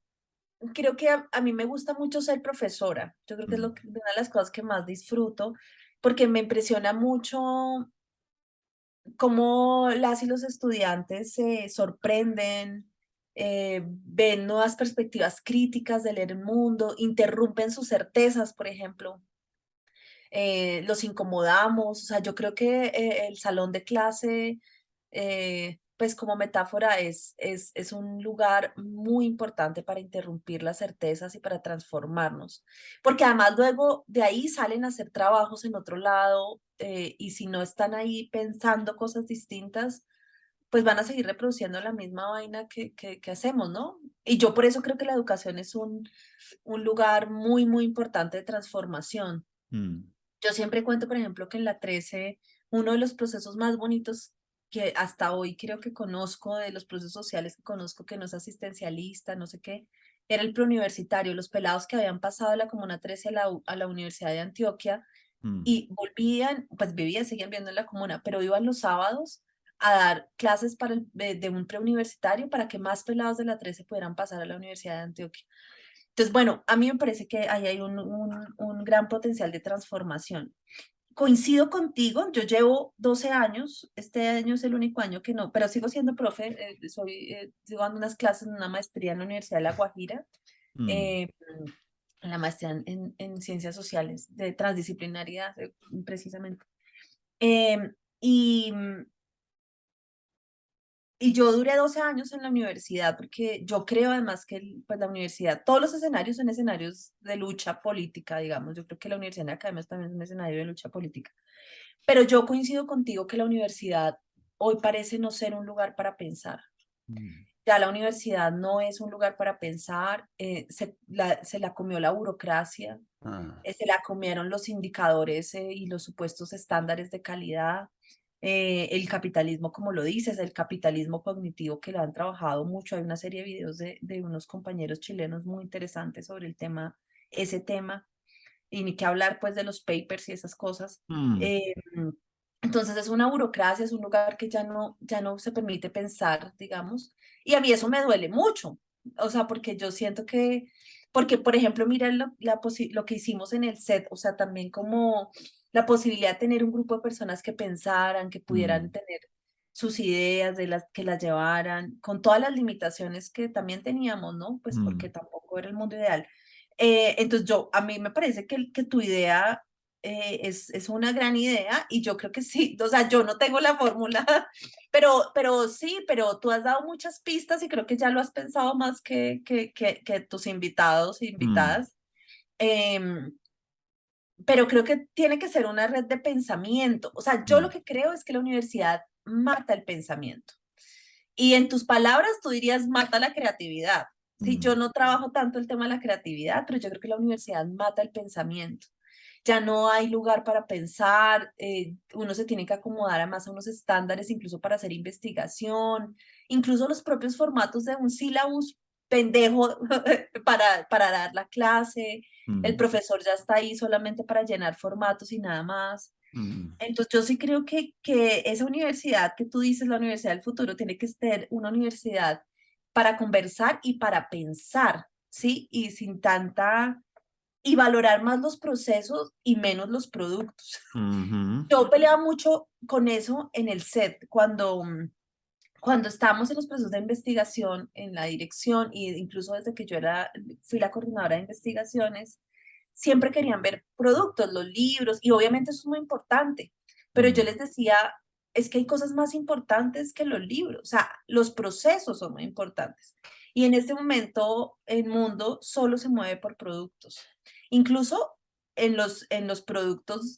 creo que a mí me gusta mucho ser profesora. Yo creo que es mm, una de las cosas que más disfruto, porque me impresiona mucho cómo las y los estudiantes se sorprenden, ven nuevas perspectivas críticas de leer el mundo, interrumpen sus certezas, por ejemplo, los incomodamos. O sea, yo creo que el salón de clase pues como metáfora es un lugar muy importante para interrumpir las certezas y para transformarnos, porque además luego de ahí salen a hacer trabajos en otro lado, y si no están ahí pensando cosas distintas, pues van a seguir reproduciendo la misma vaina que hacemos, ¿no? Y yo por eso creo que la educación es un lugar muy, muy importante de transformación. Mm, Yo siempre cuento, por ejemplo, que en la 13 uno de los procesos más bonitos que hasta hoy creo que conozco, de los procesos sociales que conozco, que no es asistencialista, no sé qué, era el preuniversitario, los pelados que habían pasado de la Comuna 13 a la Universidad de Antioquia mm, y volvían, pues vivían, seguían viendo en la comuna, pero iban los sábados a dar clases de un preuniversitario para que más pelados de la 13 pudieran pasar a la Universidad de Antioquia. Entonces, bueno, a mí me parece que ahí hay un gran potencial de transformación. Coincido contigo, yo llevo 12 años, este año es el único año que no, pero sigo siendo profe, sigo dando unas clases en una maestría en la Universidad de La Guajira, mm, eh, la maestría en ciencias sociales, de transdisciplinaridad, precisamente. Em, y, y yo duré 12 años en la universidad porque yo creo además que pues, la universidad, todos los escenarios son escenarios de lucha política, digamos. Yo creo que la universidad en academia también es un escenario de lucha política. Pero yo coincido contigo que la universidad hoy parece no ser un lugar para pensar. mm. Ya la universidad no es un lugar para pensar, se la comió la burocracia, Ah, se la comieron los indicadores y los supuestos estándares de calidad, el capitalismo, como lo dices, el capitalismo cognitivo que lo han trabajado mucho. Hay una serie de videos de unos compañeros chilenos muy interesantes sobre el tema, ese tema, y ni que hablar pues de los papers y esas cosas. mm, Eh, entonces es una burocracia, es un lugar que ya no se permite pensar, digamos, y a mí eso me duele mucho, o sea, porque yo siento que, porque por ejemplo, mira lo que hicimos en el set, o sea, también como la posibilidad de tener un grupo de personas que pensaran, que pudieran mm, tener sus ideas, de las que las llevaran, con todas las limitaciones que también teníamos, ¿no? Pues porque mm, tampoco era el mundo ideal. Entonces a mí me parece que tu idea es una gran idea y yo creo que sí, o sea, yo no tengo la fórmula, pero sí, pero tú has dado muchas pistas y creo que ya lo has pensado más que tus invitados e mm, invitadas. Em, pero creo que tiene que ser una red de pensamiento. O sea, yo lo mm, que creo es que la universidad mata el pensamiento. Y en tus palabras tú dirías mata la creatividad. Sí, yo mm, no trabajo tanto el tema de la creatividad, pero yo creo que la universidad mata el pensamiento. Ya no hay lugar para pensar, uno se tiene que acomodar a unos estándares, incluso para hacer investigación, incluso los propios formatos de un sílabus pendejo para dar la clase. El mm, profesor ya está ahí solamente para llenar formatos y nada más. mm, Entonces, yo sí creo que esa universidad que tú dices, la universidad del futuro, tiene que ser una universidad para conversar y para pensar, ¿sí? Y sin tanta, y valorar más los procesos y menos los productos. mhm, Yo peleaba mucho con eso en el set, cuando estábamos en los procesos de investigación en la dirección, e incluso desde que fui la coordinadora de investigaciones, siempre querían ver productos, los libros, y obviamente eso es muy importante, pero yo mm, les decía, es que hay cosas más importantes que los libros, o sea, los procesos son muy importantes. Y en este momento el mundo solo se mueve por productos. Incluso en los productos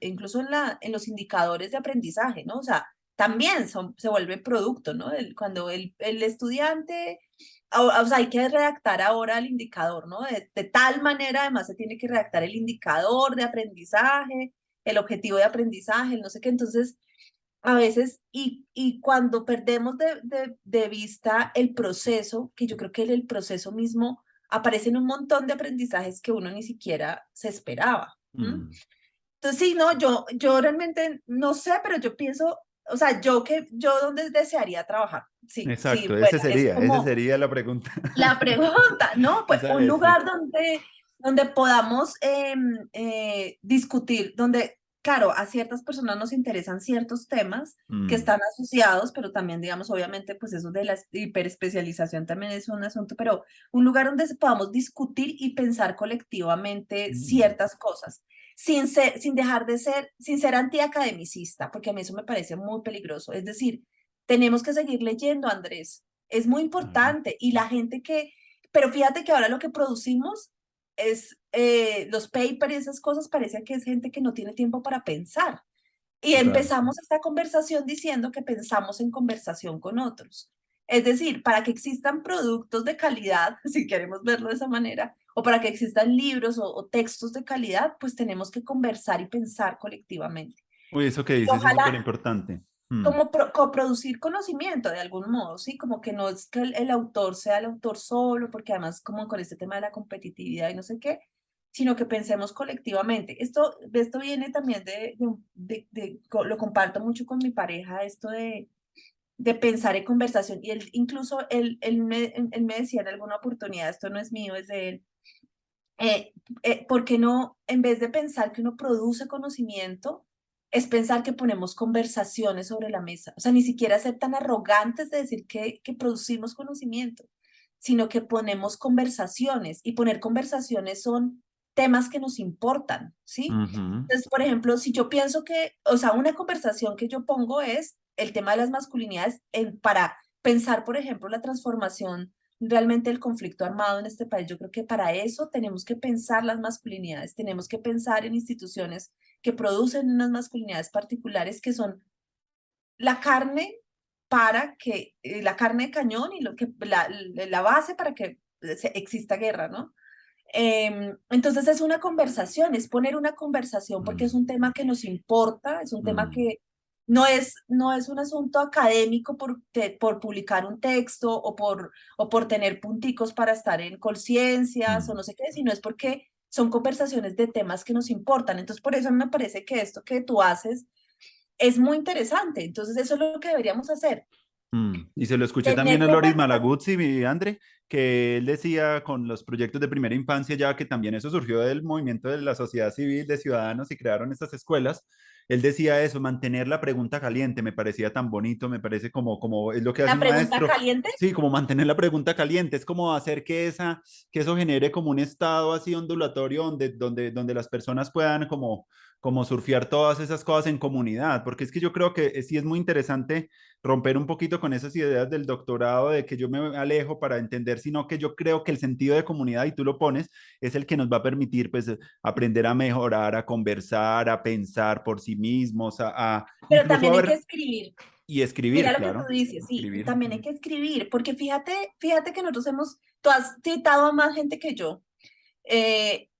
incluso en los indicadores de aprendizaje, ¿no? O sea, también se vuelve producto, ¿no? Cuando el estudiante, o sea, hay que redactar ahora el indicador, ¿no? De tal manera, además, se tiene que redactar el indicador de aprendizaje, el objetivo de aprendizaje, el no sé qué. Entonces, a veces, y cuando perdemos de vista el proceso, que yo creo que el proceso mismo aparecen un montón de aprendizajes que uno ni siquiera se esperaba. ¿M? mm. Entonces, sí, no, yo realmente no sé, pero yo pienso, o sea, yo dónde desearía trabajar. Sí, sí, Exacto, bueno, es esa como sería la pregunta. la pregunta, ¿no? Pues Esa un es, sí. lugar donde podamos discutir, donde, claro, a ciertas personas nos interesan ciertos temas que Mm, están asociados, pero también, digamos, obviamente, pues eso de la hiperespecialización también es un asunto, pero un lugar donde podamos discutir y pensar colectivamente mm, ciertas cosas. sin dejar de ser, sin ser antiacademicista, porque a mí eso me parece muy peligroso. Es decir, tenemos que seguir leyendo, Andrés. Es muy Claro, importante. Y la gente pero fíjate que ahora lo que producimos es los papers y esas cosas, parece que es gente que no tiene tiempo para pensar. Y total. empezamos esta conversación diciendo que pensamos en conversación con otros. Es decir, para que existan productos de calidad, si queremos verlo de esa manera, o para que existan libros o textos de calidad, pues tenemos que conversar y pensar colectivamente. Uy, eso que Y dices es súper ojalá importante. como coproducir conocimiento de algún modo, ¿sí? Como que no es que el autor sea el autor solo, porque además como con este tema de la competitividad y no sé qué, sino que pensemos colectivamente. Esto viene también lo comparto mucho con mi pareja, esto de pensar en conversación. Y él, incluso él me decía en alguna oportunidad, esto no es mío, es de él, ¿por qué no, en vez de pensar que uno produce conocimiento, es pensar que ponemos conversaciones sobre la mesa? O sea, ni siquiera ser tan arrogantes de decir que producimos conocimiento, sino que ponemos conversaciones, y poner conversaciones son temas que nos importan, ¿sí? Ujú. Entonces, por ejemplo, si yo pienso o sea, una conversación que yo pongo es el tema de las masculinidades para pensar, por ejemplo, la transformación realmente el conflicto armado en este país. Yo creo que para eso tenemos que pensar las masculinidades, tenemos que pensar en instituciones que producen unas masculinidades particulares que son la carne la carne de cañón y la base para que exista guerra, ¿no? Entonces es una conversación, es poner una conversación porque es Mm, un tema que nos importa, es un tema mm, que no es un asunto académico por publicar un texto o por tener punticos para estar en conciencias o mm. no sé qué, sino es porque son conversaciones de temas que nos importan. Entonces por eso me parece que esto que tú haces es muy interesante. Entonces eso es lo que deberíamos hacer, Y se lo escuché también tener a Loris conversaciones. Malaguzzi, mi André, que él decía con los proyectos de primera infancia, ya que también eso surgió del movimiento de la sociedad civil, de ciudadanos y crearon estas escuelas. Él decía eso, mantener la pregunta caliente, me parecía tan bonito, me parece como es lo que hace La un pregunta maestro. caliente. Sí, como mantener la pregunta caliente, es como hacer que eso genere como un estado así ondulatorio donde las personas puedan como surfear todas esas cosas en comunidad, porque es que yo creo que sí es muy interesante romper un poquito con esas ideas del doctorado de que yo me alejo para entender, sino que yo creo que el sentido de comunidad, y tú lo pones, es el que nos va a permitir pues aprender a mejorar, a conversar, a pensar por sí mismos, Pero incluso también a hay que ver escribir. y Mira escribir, lo que tú claro, dices, sí, escribir. también hay que escribir, porque fíjate que tú has citado a más gente que yo, eh,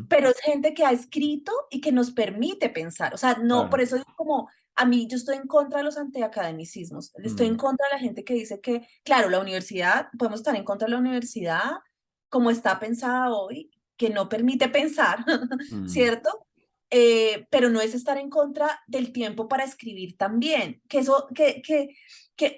pero es gente que ha escrito y que nos permite pensar. O sea, no, por Claro. eso digo como, a mí yo estoy en contra de los antiacademicismos, estoy en Mm, contra de la gente que dice que, claro, la universidad, podemos estar en contra de la universidad como está pensada hoy, que no permite pensar, mm, ¿cierto? Pero no es estar en contra del tiempo para escribir también,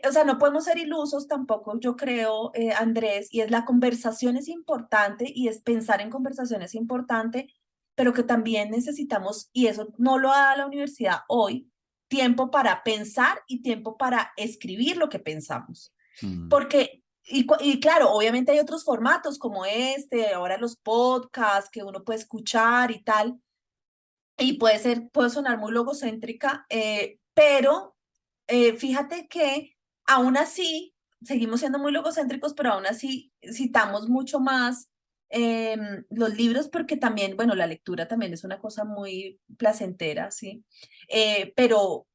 o sea, no podemos ser ilusos tampoco, yo creo, Andrés, y es la conversación es importante y es pensar en conversación es importante, pero que también necesitamos, y eso no lo da la universidad hoy, tiempo para pensar y tiempo para escribir lo que pensamos. mm, Porque, y claro, obviamente hay otros formatos como este, ahora los podcasts que uno puede escuchar y tal, y puede sonar muy logocéntrica, pero fíjate que aún así, seguimos siendo muy logocéntricos, pero aún así citamos mucho más los libros porque también, bueno, la lectura también es una cosa muy placentera, ¿sí? Pero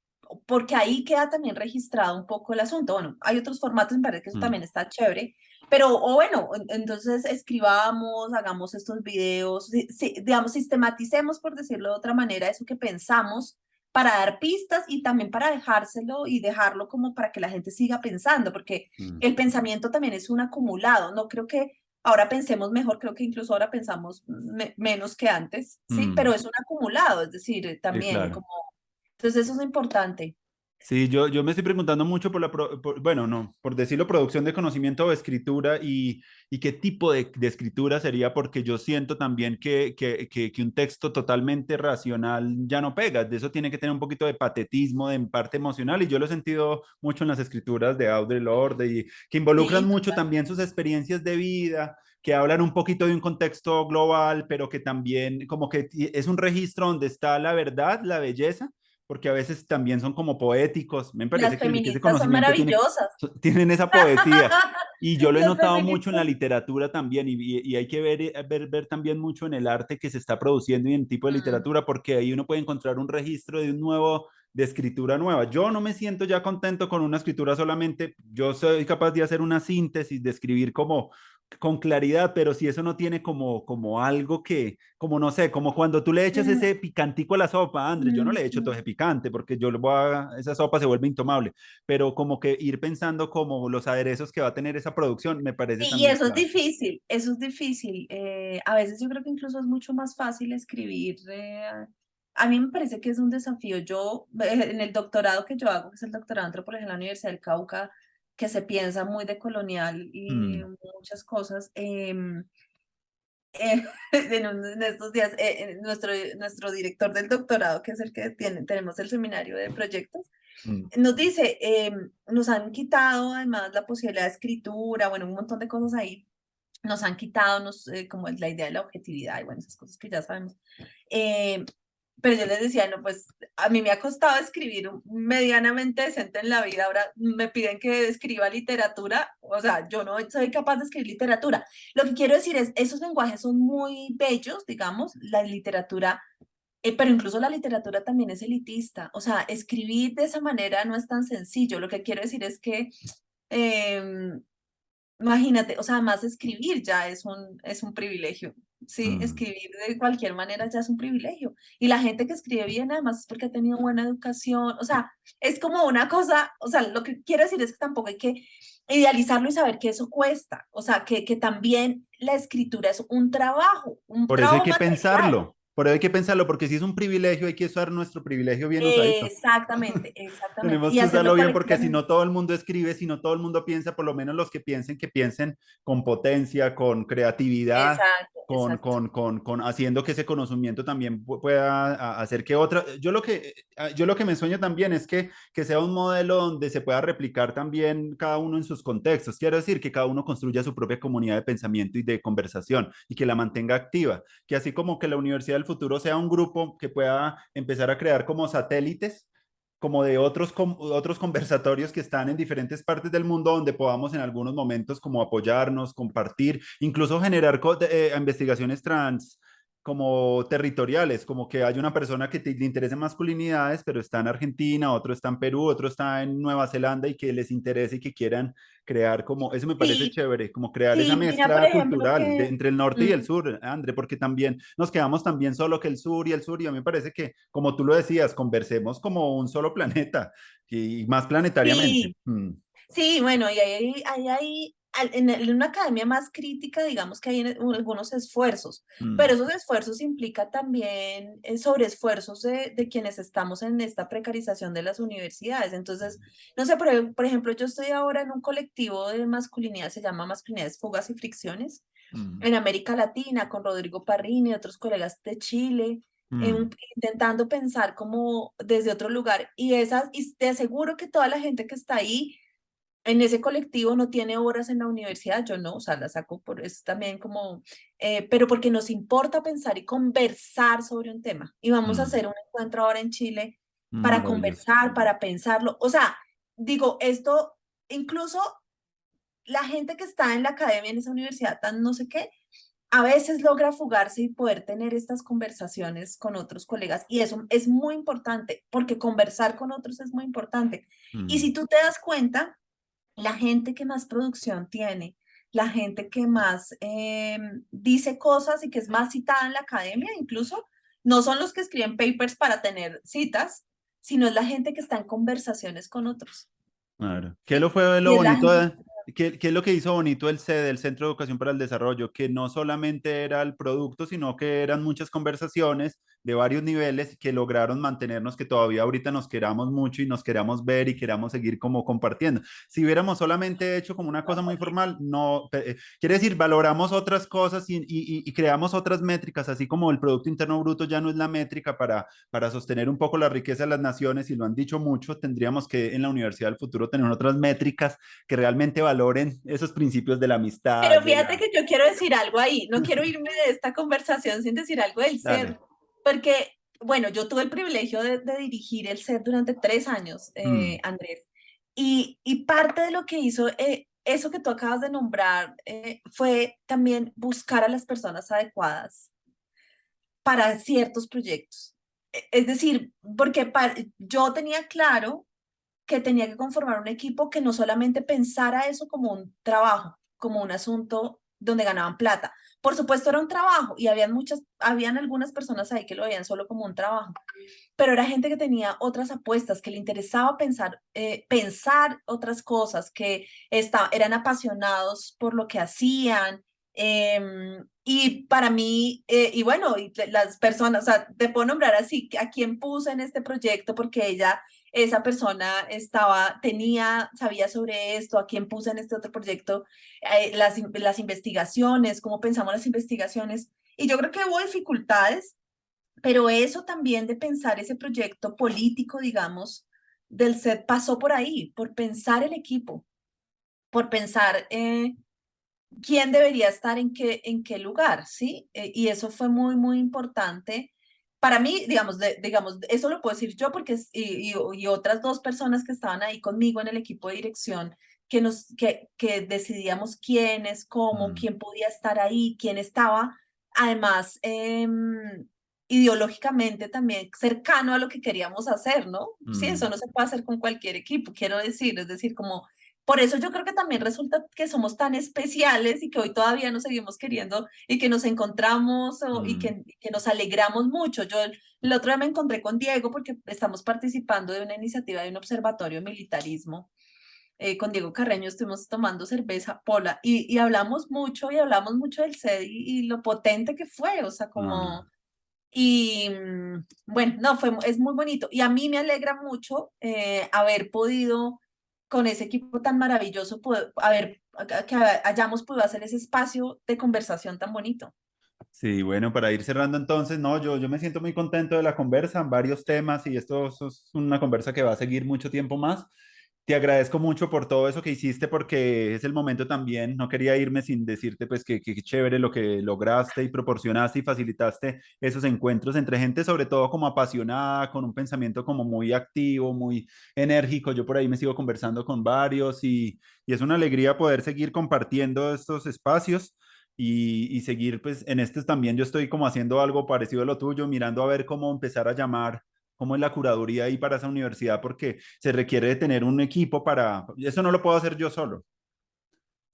porque ahí queda también registrado un poco el asunto. Bueno, hay otros formatos, me parece que eso mm. también está chévere, pero, o bueno, entonces escribamos, hagamos estos videos, digamos, sistematicemos, por decirlo de otra manera, eso que pensamos para dar pistas y también para dejárselo y dejarlo como para que la gente siga pensando, porque Mm, el pensamiento también es un acumulado. No creo que ahora pensemos mejor, creo que incluso ahora pensamos menos que antes, ¿sí? mm. Pero es un acumulado, es decir, Sí, también claro. como, entonces eso es importante. Sí, yo me estoy preguntando mucho bueno, no, por decirlo, producción de conocimiento o escritura y qué tipo de escritura sería, porque yo siento también que un texto totalmente racional ya no pega, de eso tiene que tener un poquito de patetismo, de parte emocional, y yo lo he sentido mucho en las escrituras de Audre Lorde, y que involucran Sí, mucho total. también sus experiencias de vida, que hablan un poquito de un contexto global, pero que también como que es un registro donde está la verdad, la belleza, porque a veces también son como poéticos. Me parece Las que ese feministas son conocimiento tiene, maravillosas. tienen esa poesía. Y yo lo he Las notado mucho en la feministas. literatura también, y hay que ver también mucho en el arte que se está produciendo y en el tipo de Mm. literatura, porque ahí uno puede encontrar un registro de un nuevo, de escritura nueva. Yo no me siento ya contento con una escritura solamente, yo soy capaz de hacer una síntesis, de escribir como con claridad, pero si eso no tiene como algo que, como no sé, como cuando tú le echas Mm, ese picantico a la sopa, Andrés, yo no mm, le echo todo mm. ese picante porque yo lo voy a, esa sopa se vuelve intomable, pero como que ir pensando como los aderezos que va a tener esa producción me parece Y también eso es clave. difícil, eso es difícil. A veces yo creo que incluso es mucho más fácil escribir. A mí me parece que es un desafío. Yo, en el doctorado que yo hago, que es el doctorado en antropología en la Universidad del Cauca, que se piensa muy de colonial y Mm, muchas cosas, en estos días, nuestro director del doctorado, que es el que tenemos el seminario de proyectos, mm, nos dice, nos han quitado además la posibilidad de escritura, bueno, un montón de cosas ahí, nos han quitado como es la idea de la objetividad y bueno, esas cosas que ya sabemos. Eh, pero yo les decía, no, pues a mí me ha costado escribir medianamente decente en la vida, ahora me piden que escriba literatura, o sea, yo no soy capaz de escribir literatura. Lo que quiero decir es, esos lenguajes son muy bellos, digamos, la literatura, pero incluso la literatura también es elitista, o sea, escribir de esa manera no es tan sencillo. Lo que quiero decir es que eh, imagínate, o sea, además escribir ya es un privilegio, ¿sí? mm. Escribir de cualquier manera ya es un privilegio. Y la gente que escribe bien además es porque ha tenido buena educación, o sea, es como una cosa, o sea, lo que quiero decir es que tampoco hay que idealizarlo y saber que eso cuesta, o sea, que también la escritura es un Por eso hay trabajo que material. pensarlo, por eso hay que pensarlo, porque si es un privilegio hay que usar nuestro privilegio bien usadito. Exactamente, exactamente. Tenemos Y que usarlo hacerlo bien porque si colectivamente. no todo el mundo escribe, si no todo el mundo piensa, por lo menos los que piensen con potencia, con creatividad, Exacto, exacto. con haciendo que ese conocimiento también pueda hacer que otra. Yo lo que me sueño también es que sea un modelo donde se pueda replicar también cada uno en sus contextos. Quiero decir que cada uno construya su propia comunidad de pensamiento y de conversación y que la mantenga activa. Que así como que la Universidad del Futuro sea un grupo que pueda empezar a crear como satélites como de otros conversatorios que están en diferentes partes del mundo donde podamos en algunos momentos como apoyarnos, compartir, incluso generar investigaciones trans como territoriales, como que hay una persona que le interese masculinidades, pero está en Argentina, otro está en Perú, otro está en Nueva Zelanda y que les interese y que quieran crear como, eso me parece Sí, chévere, como crear esa sí, mira, por mezcla ejemplo, cultural que... entre el norte y el mm, sur, André, porque también nos quedamos también solo que el sur, y a mí me parece que, como tú lo decías, conversemos como un solo planeta y más planetariamente. sí, sí, bueno, y en una academia más crítica, digamos que hay algunos esfuerzos, pero Mm, esos esfuerzos implican también sobreesfuerzos de quienes estamos en esta precarización de las universidades. Entonces, no sé, por ejemplo, yo estoy ahora en un colectivo de masculinidad, se llama Masculinidades, Fugas y Fricciones, mm, en América Latina, con Rodrigo Parrini y otros colegas de Chile, mm, intentando pensar como desde otro lugar. Y te aseguro que toda la gente que está ahí en ese colectivo no tiene horas en la universidad, yo no, o sea, la saco por eso también como, pero porque nos importa pensar y conversar sobre un tema. Y vamos a mm, hacer un encuentro ahora en Chile para maravilloso. conversar, para pensarlo. O sea, digo, esto, incluso la gente que está en la academia, en esa universidad, tan no sé qué, a veces logra fugarse y poder tener estas conversaciones con otros colegas. Y eso es muy importante, porque conversar con otros es muy importante. Y Mm, si tú te das cuenta, la gente que más producción tiene, la gente que más dice cosas y que es más citada en la academia, incluso, no son los que escriben papers para tener citas, sino es la gente que está en conversaciones con otros. claro. ¿Qué lo ¿Sí? fue lo Y es la bonito gente. qué es lo que hizo bonito el CED, el Centro de Educación para el Desarrollo? Que no solamente era el producto, sino que eran muchas conversaciones de varios niveles que lograron mantenernos, que todavía ahorita nos queramos mucho y nos queramos ver y queramos seguir como compartiendo. Si hubiéramos solamente hecho como una cosa muy formal, no, quiere decir, valoramos otras cosas y creamos otras métricas, así como el Producto Interno Bruto ya no es la métrica para sostener un poco la riqueza de las naciones, y lo han dicho mucho, tendríamos que en la Universidad del Futuro tener otras métricas que realmente valoren esos principios de la amistad, Pero de fíjate la... que yo quiero decir algo ahí, no quiero irme de esta conversación sin decir algo del Dale. SED, porque, bueno, yo tuve el privilegio de dirigir el SED durante 3 años, Mm, Andrés, y parte de lo que hizo eso que tú acabas de nombrar fue también buscar a las personas adecuadas para ciertos proyectos. Es decir, porque yo tenía claro que tenía que conformar un equipo que no solamente pensara eso como un trabajo, como un asunto donde ganaban plata. Por supuesto era un trabajo y habían algunas personas ahí que lo veían solo como un trabajo, pero era gente que tenía otras apuestas, que le interesaba pensar otras cosas, que eran apasionados por lo que hacían. Y para mí, y bueno, y las personas, o sea, te puedo nombrar así, a quién puse en este proyecto, porque esa persona sabía sobre esto, a quién puse en este otro proyecto, las investigaciones, cómo pensamos las investigaciones. Y yo creo que hubo dificultades, pero eso también de pensar ese proyecto político, digamos, del SET pasó por ahí, por pensar el equipo, por pensar quién debería estar en qué lugar, ¿sí? Y eso fue muy, muy importante. Para mí, digamos, eso lo puedo decir yo porque y otras dos personas que estaban ahí conmigo en el equipo de dirección, que decidíamos quiénes, cómo, mm, quién podía estar ahí, quién estaba, además, ideológicamente también cercano a lo que queríamos hacer, ¿no? Sí, eso mm, no se puede hacer con cualquier equipo, quiero decir, es decir, como por eso yo creo que también resulta que somos tan especiales y que hoy todavía nos seguimos queriendo y que nos encontramos y mm. que nos alegramos mucho. Yo el otro día me encontré con Diego porque estamos participando de una iniciativa de un observatorio de militarismo. Con Diego Carreño estuvimos tomando cerveza pola y hablamos mucho del SED y lo potente que fue, o sea, Ah. como... Y bueno, no, es muy bonito. Y a mí me alegra mucho haber podido, con ese equipo tan maravilloso, que hayamos podido hacer ese espacio de conversación tan bonito. Sí, bueno, para ir cerrando entonces, no, yo me siento muy contento de la conversa en varios temas y esto es una conversa que va a seguir mucho tiempo más. Te agradezco mucho por todo eso que hiciste porque es el momento también, no quería irme sin decirte pues que chévere lo que lograste y proporcionaste y facilitaste esos encuentros entre gente sobre todo como apasionada, con un pensamiento como muy activo, muy enérgico. Yo por ahí me sigo conversando con varios y es una alegría poder seguir compartiendo estos espacios y seguir pues en este también yo estoy como haciendo algo parecido a lo tuyo, mirando a ver cómo empezar a llamar, cómo es la curaduría ahí para esa universidad, porque se requiere de tener un equipo para, eso no lo puedo hacer yo solo,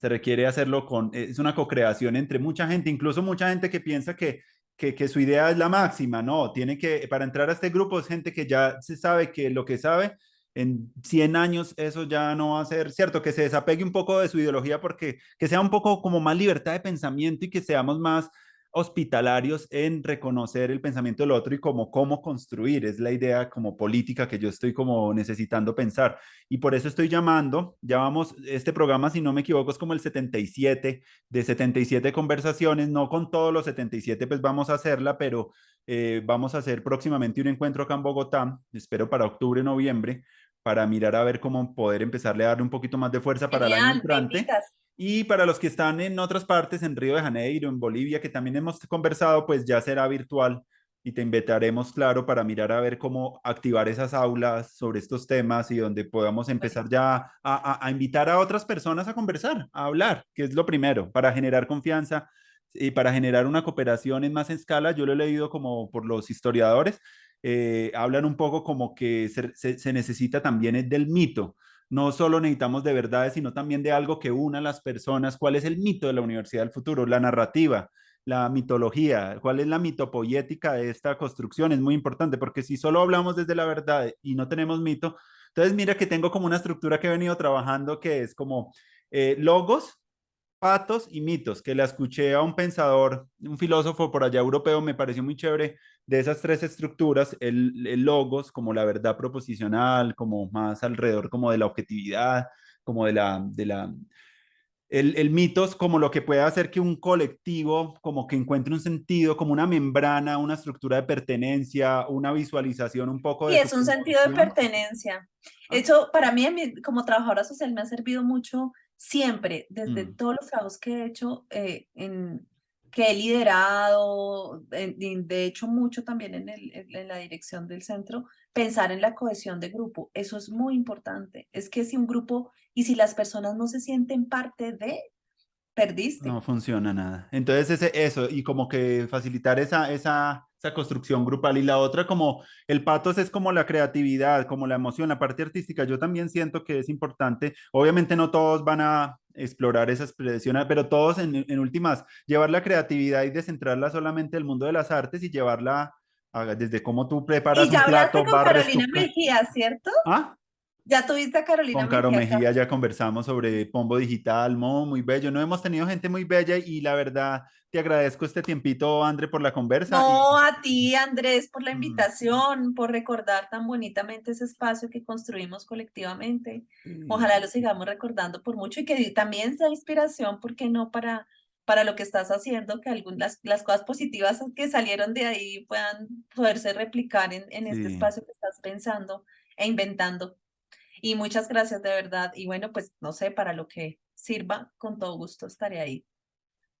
se requiere hacerlo con, es una co-creación entre mucha gente, incluso mucha gente que piensa que su idea es la máxima, no, tiene que, para entrar a este grupo es gente que ya se sabe que lo que sabe en 100 años eso ya no va a ser cierto, que se desapegue un poco de su ideología porque que sea un poco como más libertad de pensamiento y que seamos más hospitalarios en reconocer el pensamiento del otro y como cómo construir, es la idea como política que yo estoy como necesitando pensar. Y por eso estoy llamando, ya vamos, este programa, si no me equivoco, es como el 77 de 77 conversaciones, no con todos los 77 pues vamos a hacerla, pero vamos a hacer próximamente un encuentro acá en Bogotá, espero para octubre, noviembre, para mirar a ver cómo poder empezarle a darle un poquito más de fuerza para el año Genial, me entrante. invitas. Y para los que están en otras partes, en Río de Janeiro, en Bolivia, que también hemos conversado, pues ya será virtual y te invitaremos, claro, para mirar a ver cómo activar esas aulas sobre estos temas y donde podamos empezar ya a invitar a otras personas a conversar, a hablar, que es lo primero, para generar confianza y para generar una cooperación en más escala. Yo lo he leído como por los historiadores, hablan un poco como que se necesita también del mito. No solo necesitamos de verdades, sino también de algo que una a las personas. ¿Cuál es el mito de la Universidad del Futuro? La narrativa, la mitología, cuál es la mitopoética de esta construcción. Es muy importante porque si solo hablamos desde la verdad y no tenemos mito, entonces mira que tengo como una estructura que he venido trabajando que es como logos, patos y mitos, que la escuché a un pensador, un filósofo por allá europeo, me pareció muy chévere de esas tres estructuras, el logos como la verdad proposicional, como más alrededor como de la objetividad, como el mitos como lo que puede hacer que un colectivo como que encuentre un sentido, como una membrana, una estructura de pertenencia, una visualización un poco Y de su es un sentido de condición. pertenencia. ¿Ah? Eso para mí, como trabajadora social, me ha servido mucho siempre, desde Mm. todos los trabajos que he hecho, que he liderado, de hecho mucho también en la dirección del centro, pensar en la cohesión de grupo, eso es muy importante. Es que si un grupo y si las personas no se sienten parte de, No perdiste. funciona nada. Entonces, eso, y como que facilitar esa construcción grupal. Y la otra, como el patos es como la creatividad, como la emoción, la parte artística. Yo también siento que es importante. Obviamente no todos van a explorar esa expresión, pero todos en últimas, llevar la creatividad y descentrarla solamente del mundo de las artes y llevarla desde cómo tú preparas Y un ya hablaste plato, con barres Carolina tu... Mejía, ¿cierto? ¿Ah? Ya tuviste a Carolina Con Caro Mejía acá. Mejía ya conversamos sobre Pombo Digital, muy bello. No hemos tenido gente muy bella y la verdad te agradezco este tiempito, André, por la conversa No, y a ti, Andrés, por la mm, invitación, por recordar tan bonitamente ese espacio que construimos colectivamente. sí, Ojalá lo sigamos recordando por mucho y que también sea inspiración, ¿por qué no? Para lo que estás haciendo, que las cosas positivas que salieron de ahí puedan poderse replicar en este sí. espacio que estás pensando e inventando. Y muchas gracias de verdad. Y bueno, pues no sé, para lo que sirva, con todo gusto estaré ahí.